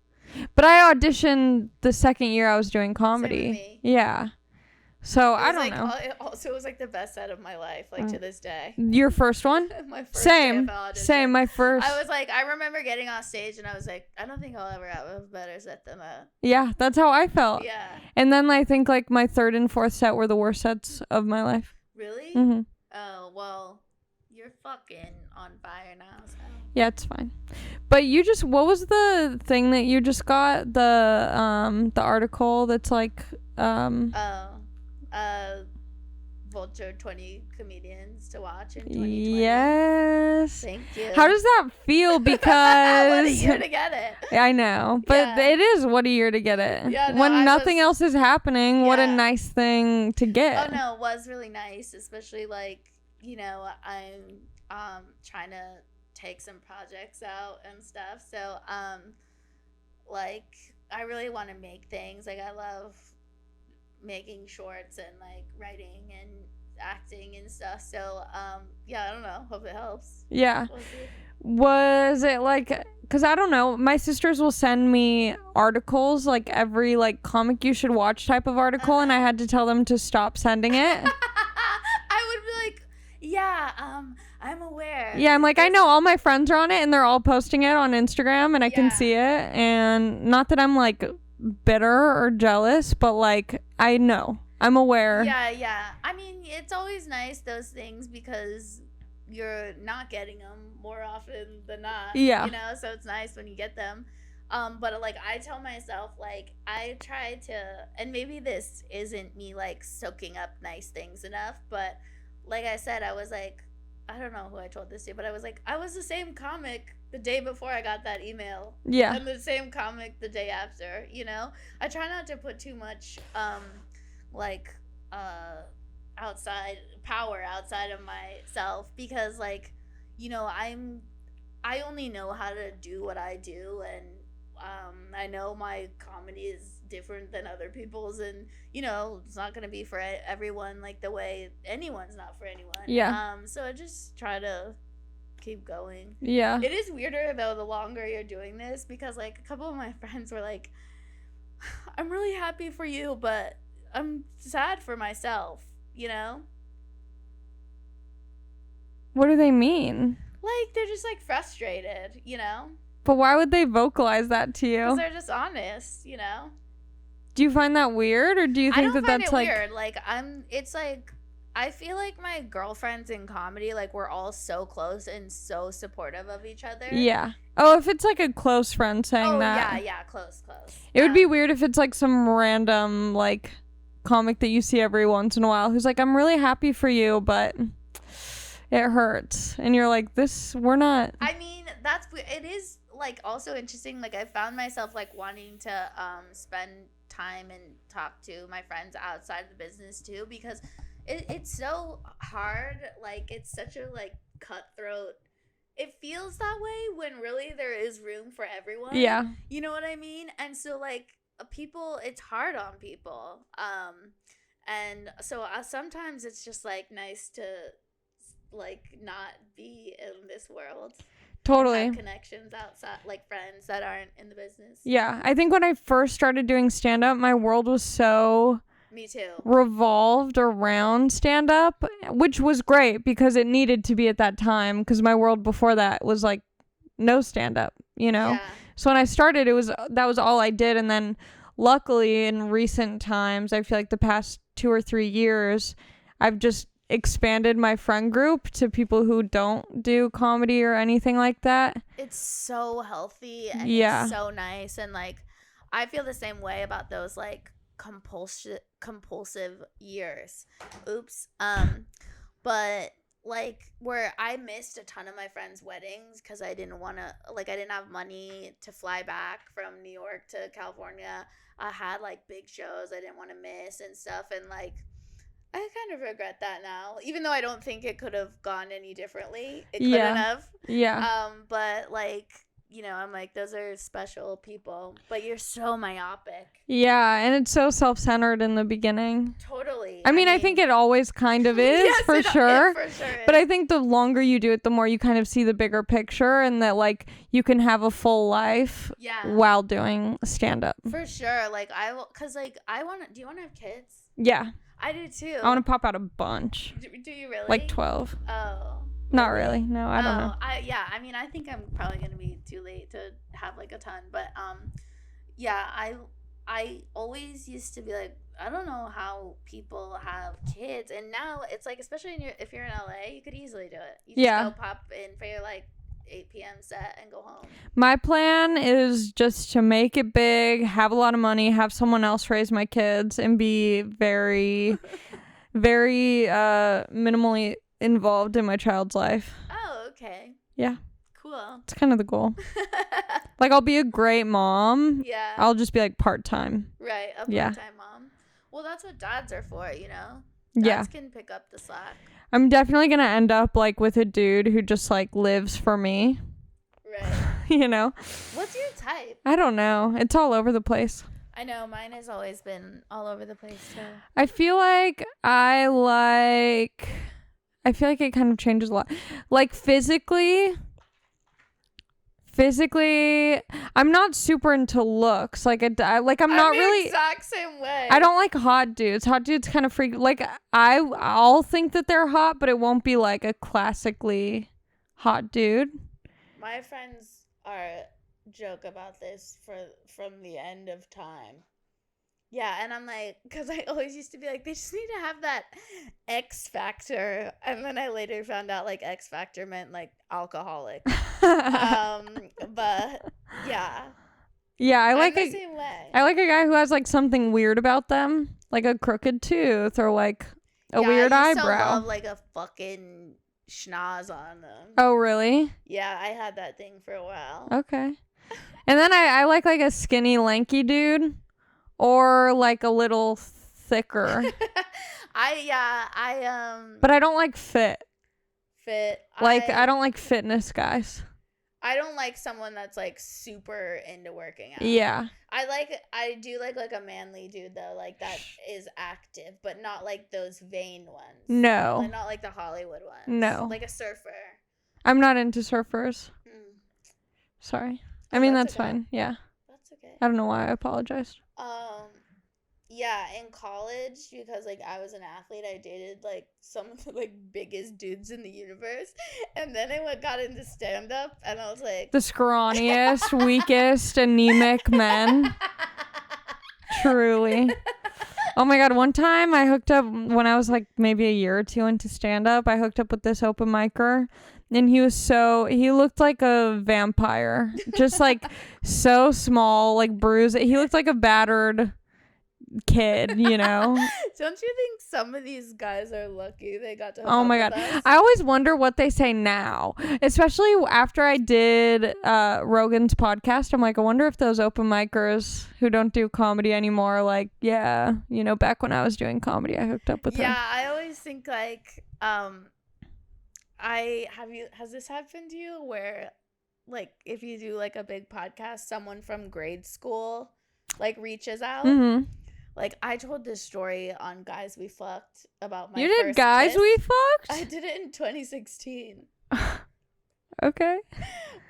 But I auditioned the second year I was doing comedy. Same with me. Yeah. So I don't like, know. It was like the best set of my life, like to this day. Your first one? My first Same. JFL audition. Same. My first. I was like, I remember getting off stage and I was like, I don't think I'll ever have a better set than that. Yeah, that's how I felt. Yeah. And then I think like my 3rd and 4th set were the worst sets of my life. Really? Mm-hmm. Oh, well, you're fucking on fire now, so. Yeah, it's fine. But what was the thing that you just got? The article that's like Vulture 20 comedians to watch in 2020. Yes. Thank you. How does that feel? Because what a year to get it. I know, but Yeah. it is what a year to get it. Yeah, no, when nothing else is happening, what a Yeah. nice thing to get. Oh no, it was really nice, especially like, you know, I'm trying to take some projects out and stuff. So like I really want to make things. Like I love making shorts and like writing and acting and stuff. So yeah, I don't know. Hope it helps. Yeah. We'll see. Was it like, because I don't know, my sisters will send me articles, like every like comic you should watch type of article, and I had to tell them to stop sending it. I would be like, yeah, I'm aware. Yeah, I'm like, I know all my friends are on it and they're all posting it on Instagram and I can Yeah. see it. And not that I'm like bitter or jealous, but like, I know. I'm aware. Yeah. I mean, it's always nice, those things, because you're not getting them more often than not. Yeah. You know, so it's nice when you get them. But like I tell myself, like I try to, and maybe this isn't me like soaking up nice things enough, but like I said, I was like, I don't know who I told this to, but I was like, I was the same comic the day before I got that email. Yeah. And the same comic the day after, you know? I try not to put too much outside of myself, because like, you know, I only know how to do what I do, and I know my comedy is different than other people's, and you know, it's not gonna be for everyone, like the way anyone's not for anyone. Yeah. So I just try to keep going. Yeah. It is weirder though the longer you're doing this, because like a couple of my friends were like, I'm really happy for you, but I'm sad for myself, you know? What do they mean? Like they're just like frustrated, you know? But why would they vocalize that to Because you? they're just honest, you know? Do you find that weird, or do you I think don't that find that's it like weird. Like it's like, I feel like my girlfriends in comedy, like we're all so close and so supportive of each other. Yeah. Oh, if it's like a close friend saying that. Yeah, close. It would be weird if it's like some random like comic that you see every once in a while who's like, I'm really happy for you, but it hurts. And you're like, we're not. I mean, it is like also interesting. Like I found myself like wanting to spend time and talk to my friends outside of the business too, because it's so hard. Like it's such a like cutthroat. It feels that way when really there is room for everyone. Yeah. You know what I mean? And so like people, it's hard on people. And so sometimes it's just like nice to like not be in this world. Totally. Have connections outside, like friends that aren't in the business. Yeah. I think when I first started doing stand-up, my world was so Me too. revolved around stand-up, which was great because it needed to be at that time, because my world before that was like no stand-up, you know? Yeah. So when I started, that was all I did. And then luckily in recent times, I feel like the past 2 or 3 years, I've just expanded my friend group to people who don't do comedy or anything like that. It's so healthy and Yeah. it's so nice. And like, I feel the same way about those like compulsive years. Oops. But like where I missed a ton of my friends' weddings because I didn't have money to fly back from New York to California. I had like big shows I didn't want to miss and stuff, and like I kind of regret that now, even though I don't think it could have gone any differently. It couldn't have. Yeah. But like, you know, I'm like, those are special people, but you're so myopic. Yeah, and it's so self-centered in the beginning. Totally. I mean, I think it always kind of is, yes, for sure. It for sure is. But I think the longer you do it, the more you kind of see the bigger picture, and that like you can have a full life while doing stand-up. For sure. Like I will, cause like do you want to have kids? Yeah. I do too. I want to pop out a bunch. Do you really? Like 12. Oh. Not really. No, I don't know. I mean, I think I'm probably gonna be too late to have like a ton, but yeah, I always used to be like, I don't know how people have kids, and now it's like, especially if you're in LA, you could easily do it. You just go pop in for your like 8 p.m. set and go home. My plan is just to make it big, have a lot of money, have someone else raise my kids, and be very, very minimally involved in my child's life. Oh, okay. Yeah. Cool. It's kind of the goal. Like, I'll be a great mom. Yeah. I'll just be like part-time. Right. A part-time mom. Well, that's what dads are for, you know? Dads can pick up the slack. I'm definitely going to end up like with a dude who just like lives for me. Right. You know? What's your type? I don't know. It's all over the place. I know. Mine has always been all over the place, too. I feel like it kind of changes a lot. Like physically, I'm not super into looks. Like I'm not really exact same way. I don't like hot dudes. Hot dudes kind of freak. Like I'll think that they're hot, but it won't be like a classically hot dude. My friends joke about this from the end of time. Yeah, and I'm like, because I always used to be like, they just need to have that X factor, and then I later found out like X factor meant like alcoholic. But yeah. Yeah, I like the same way. I like a guy who has like something weird about them, like a crooked tooth or like a weird eyebrow. I love like a fucking schnoz on them. Oh, really? Yeah, I had that thing for a while. Okay. And then I like a skinny, lanky dude. Or like a little thicker. But I don't like fit. Like I don't like fitness guys. I don't like someone that's like super into working out. Yeah. I do like a manly dude though, like that is active, but not like those vain ones. No. Like, not like the Hollywood ones. No. Like a surfer. I'm not into surfers. Sorry. I mean that's okay. Fine. Yeah. That's okay. I don't know why I apologized. Yeah, in college, because like I was an athlete, I dated like some of the like biggest dudes in the universe, and then I got into stand up, and I was like the scrawniest, weakest, anemic men. Truly. Oh my god, one time I hooked up when I was like maybe a year or two into stand up. I hooked up with this open micer. And he looked like a vampire. Just like so small, like bruised. He looked like a battered kid, you know? Don't you think some of these guys are lucky they got to hook Oh my up god. with us? I always wonder what they say now. Especially after I did Rogan's podcast. I'm like, I wonder if those open micers who don't do comedy anymore are like, yeah, you know, back when I was doing comedy, I hooked up with her. Yeah, I always think like has this happened to you where like if you do like a big podcast, someone from grade school like reaches out? Mm-hmm. Like I told this story on Guys We Fucked about my You did first Guys kiss. We Fucked? I did it in 2016. Okay.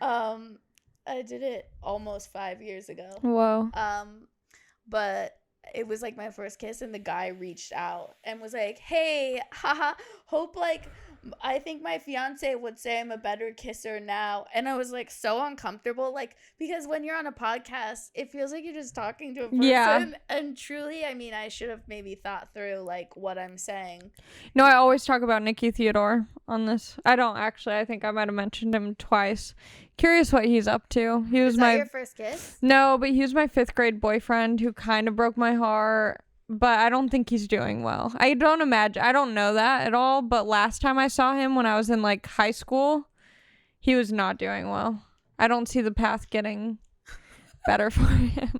I did it almost 5 years ago. Whoa. But it was like my first kiss, and the guy reached out and was like, hey, haha, hope like I think my fiance would say I'm a better kisser now. And I was like so uncomfortable, like, because when you're on a podcast, it feels like you're just talking to a person. Yeah. And truly, I mean, I should have maybe thought through like what I'm saying. No, I always talk about Nicky Theodore on this. I don't actually. I think I might have mentioned him twice. Curious what he's up to. He was your first kiss? No, but he was my 5th grade boyfriend who kind of broke my heart. But I don't think he's doing well. I don't know that at all. But last time I saw him when I was in like high school, he was not doing well. I don't see the path getting better for him.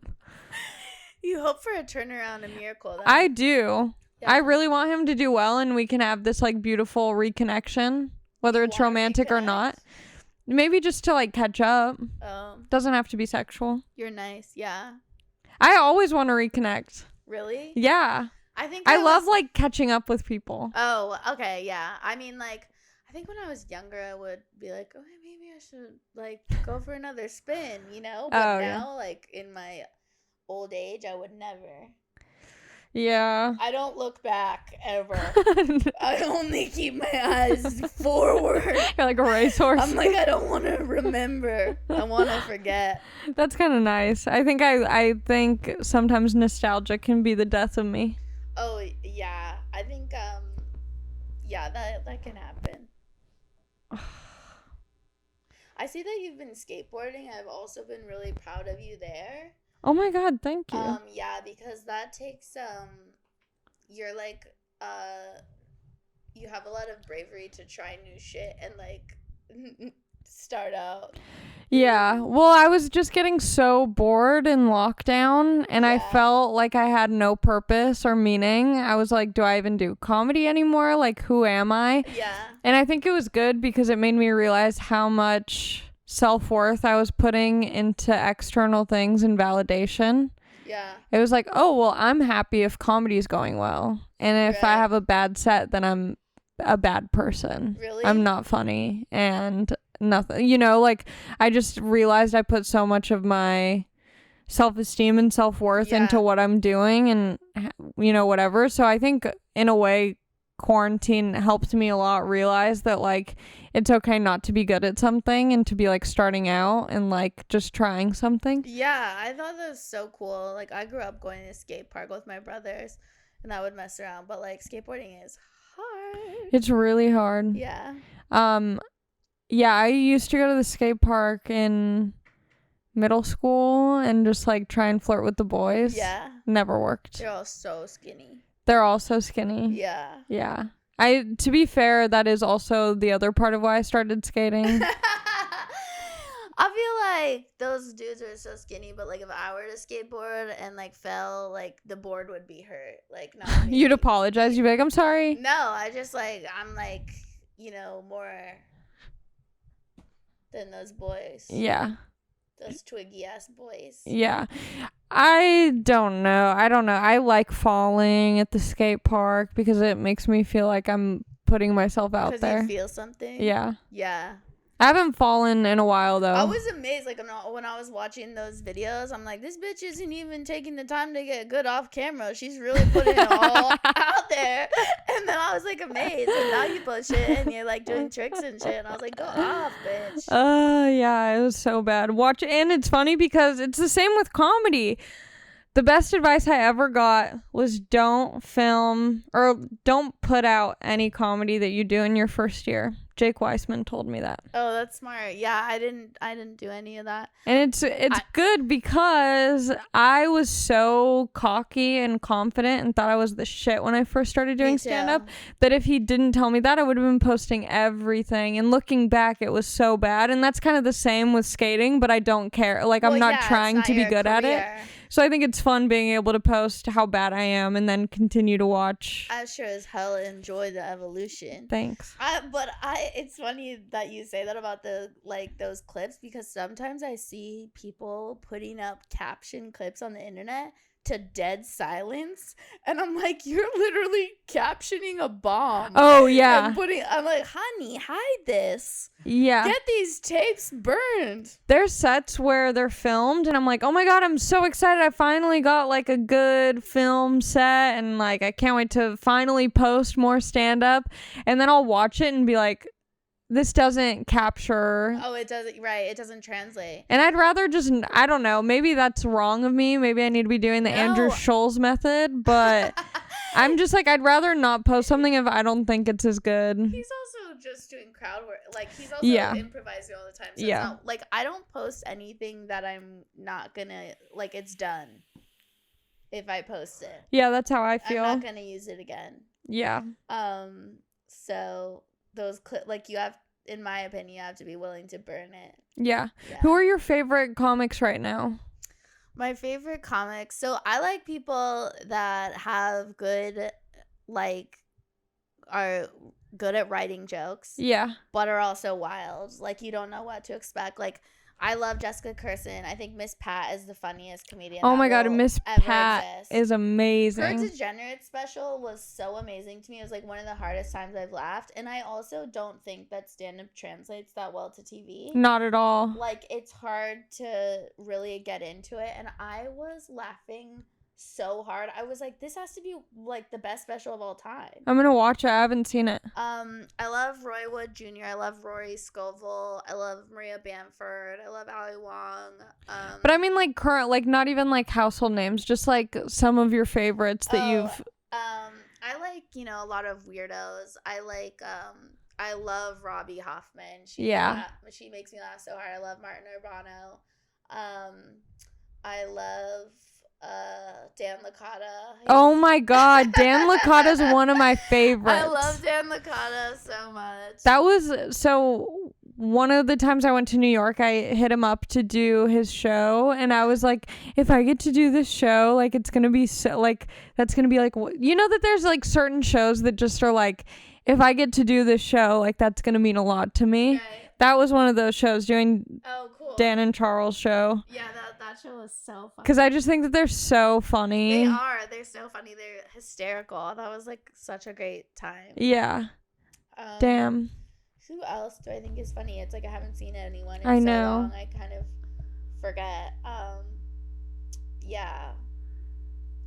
You hope for a turnaround, a miracle. Then. I do. I really want him to do well, and we can have this like beautiful reconnection, whether it's romantic or not. Maybe just to like catch up. Doesn't have to be sexual. You're nice. Yeah. I always want to reconnect. Really? Yeah. I love like catching up with people. Oh, okay. Yeah. I mean, like, I think when I was younger, I would be like, oh, maybe I should like go for another spin, you know? But now, like in my old age, I would never. Yeah. I don't look back ever. I only keep my eyes forward. You're like a racehorse. I'm like, I don't want to remember. I want to forget. That's kind of nice. I think sometimes nostalgia can be the death of me. Oh, yeah. I think yeah, that can happen. I see that you've been skateboarding. I've also been really proud of you there. Oh my God, thank you. Yeah, because that takes you're like you have a lot of bravery to try new shit and like start out. Yeah. Well, I was just getting so bored in lockdown, and I felt like I had no purpose or meaning. I was like, do I even do comedy anymore? Like, who am I? Yeah. And I think it was good because it made me realize how much self-worth I was putting into external things and validation. Yeah. It was like, oh, well, I'm happy if comedy's going well. And if I have a bad set, then I'm a bad person. Really? I'm not funny and nothing. You know, like, I just realized I put so much of my self-esteem and self-worth into what I'm doing and, you know, whatever. So I think, in a way, quarantine helped me a lot realize that, like, it's okay not to be good at something and to be like starting out and like just trying something. Yeah, I thought that was so cool. Like, I grew up going to skate park with my brothers and I would mess around, but like skateboarding is hard. It's really hard. Yeah. Yeah, I used to go to the skate park in middle school and just like try and flirt with the boys. Yeah. Never worked. They're all so skinny. They're all so skinny. Yeah. Yeah. To be fair, that is also the other part of why I started skating. I feel like those dudes are so skinny, but like if I were to skateboard and like fell, like the board would be hurt. Like, not me. You'd apologize. You'd be like, I'm sorry. No, I just like, I'm like, you know, more than those boys. Yeah. Those twiggy ass boys. Yeah. I don't know. I like falling at the skate park because it makes me feel like I'm putting myself out there. Because you feel something? Yeah. Yeah. I haven't fallen in a while, though. I was amazed. Like, when I was watching those videos, I'm like, this bitch isn't even taking the time to get good off camera. She's really putting it all out there. And then I was, like, amazed. And now you post shit and you're, like, doing tricks and shit. And I was like, go off, bitch. Yeah, it was so bad. And it's funny because it's the same with comedy. The best advice I ever got was don't film or don't put out any comedy that you do in your first year. Jake Weissman told me that. Oh, that's smart. Yeah, I didn't do any of that. And it's good because I was so cocky and confident and thought I was the shit when I first started doing stand-up that if he didn't tell me that, I would have been posting everything. And looking back, it was so bad. And that's kind of the same with skating, but I don't care. Like, I'm not trying to be good at it. So I think it's fun being able to post how bad I am and then continue to watch. I sure as hell enjoy the evolution. Thanks. It's funny that you say that about those clips because sometimes I see people putting up caption clips on the internet to dead silence and I'm like, you're literally captioning a bomb. Oh yeah. I'm like, honey, hide this. Yeah. Get these tapes burned. There's sets where they're filmed and I'm like, oh my God, I'm so excited. I finally got like a good film set and like I can't wait to finally post more stand up. And then I'll watch it and be like, this doesn't capture. Oh, it doesn't. Right. It doesn't translate. And I'd rather just, I don't know, maybe that's wrong of me. Maybe I need to be doing the Andrew Scholes method, but I'm just like, I'd rather not post something if I don't think it's as good. He's also just doing crowd work. Like, he's also improvising all the time. So it's not, like, I don't post anything that I'm not gonna, like, it's done if I post it. Yeah, that's how I feel. I'm not gonna use it again. Yeah. So those like, you have, in my opinion, you have to be willing to burn it. Yeah. Who are your favorite comics right now? My favorite comics. So I like people that have good like are good at writing jokes, Yeah. but are also wild. Like, you don't know what to expect. Like, I love Jessica Kirson. I think Miss Pat is the funniest comedian. Oh that my God, will Miss ever Pat exist. is Her amazing. Degenerate special was so amazing to me. It was like one of the hardest times I've laughed. And I also don't think that stand-up translates that well to TV. Not at all. Like, it's hard to really get into it. And I was laughing so hard. I was like, this has to be like the best special of all time. I'm gonna watch it. I haven't seen it. I love Roy Wood Jr. I love Rory Scovel. I love Maria Bamford. I love Ali Wong. But I mean, like, current, like, not even like household names, just like some of your favorites that you've. I like, you know, a lot of weirdos. I love Robbie Hoffman. She makes me laugh so hard. I love Martin Urbano. I love Dan Licata. Oh my God, Dan Licata is one of my favorites. I love Dan Licata so much. That was so. One of the times I went to New York, I hit him up to do his show, and I was like, if I get to do this show, like, it's gonna be so, like, that's gonna be like, you know, that there's like certain shows that just are like, if I get to do this show, like, that's gonna mean a lot to me. Right. That was one of those shows, doing cool. Dan and Charles' show. Yeah, that show was so funny. Because I just think that they're so funny. They are. They're so funny. They're hysterical. That was like such a great time. Yeah. Damn. Who else do I think is funny? It's like I haven't seen anyone in I so know. long. I kind of forget. Yeah.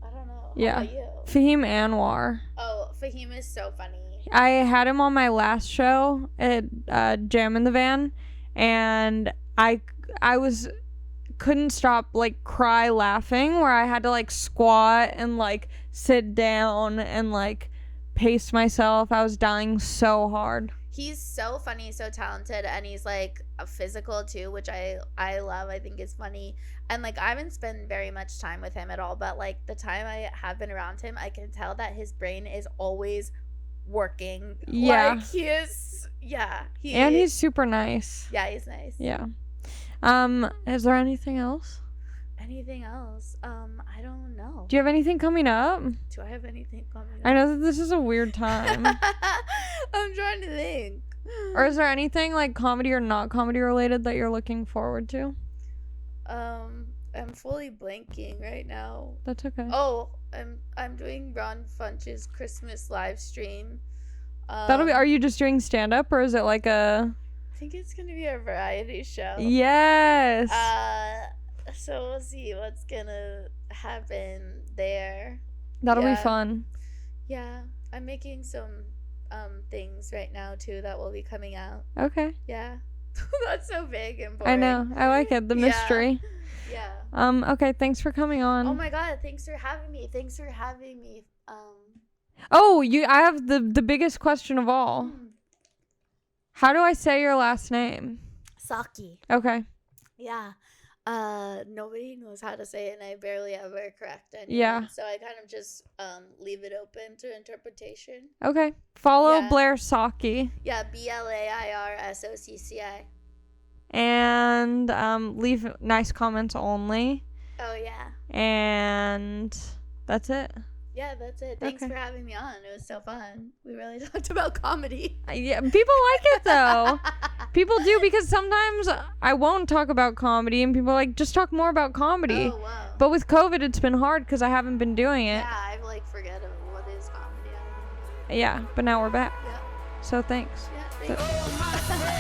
I don't know. Yeah. How about you? Fahim Anwar. Oh, Fahim is so funny. I had him on my last show at Jam in the Van, and I couldn't stop, like, cry laughing, where I had to, like, squat and, like, sit down and, like, pace myself. I was dying so hard. He's so funny, so talented, and he's like a physical too, which I love. I think is funny. And like, I haven't spent very much time with him at all, but like the time I have been around him, I can tell that his brain is always working. Yeah. Like, he is. Yeah. He's super nice. Yeah, he's nice. Yeah. Is there anything else? Anything else? I don't know. Do you have anything coming up? Do I have anything coming up? I know that this is a weird time. I'm trying to think. Or is there anything like comedy or not comedy related that you're looking forward to? I'm fully blanking right now. That's okay. Oh, I'm doing Ron Funch's Christmas live stream. Are you just doing stand up, or is it like a? I think it's gonna be a variety show. Yes. So we'll see what's gonna happen there. That'll be fun. Yeah, I'm making some things right now too that will be coming out. Okay. Yeah. That's so big and boring. I know. I like it. The mystery. Yeah. Okay, thanks for coming on. Oh my God, thanks for having me. Oh, I have the biggest question of all. How do I say your last name? Socci. Okay. Yeah. Nobody knows how to say it, and I barely ever correct anyone. Yeah. So I kind of just leave it open to interpretation. Okay. Follow Blair Socci. Yeah, BlairSocci. And leave nice comments only. Oh yeah. And that's it. Yeah, that's it. Thanks for having me on. It was so fun. We really talked about comedy. Yeah, people like it though. People do, because sometimes I won't talk about comedy and people are like, just talk more about comedy. Oh, wow. But with COVID, it's been hard because I haven't been doing it. Yeah, I've like forget what is comedy. Yeah, but now we're back. Yeah. So thanks. Yeah, thanks.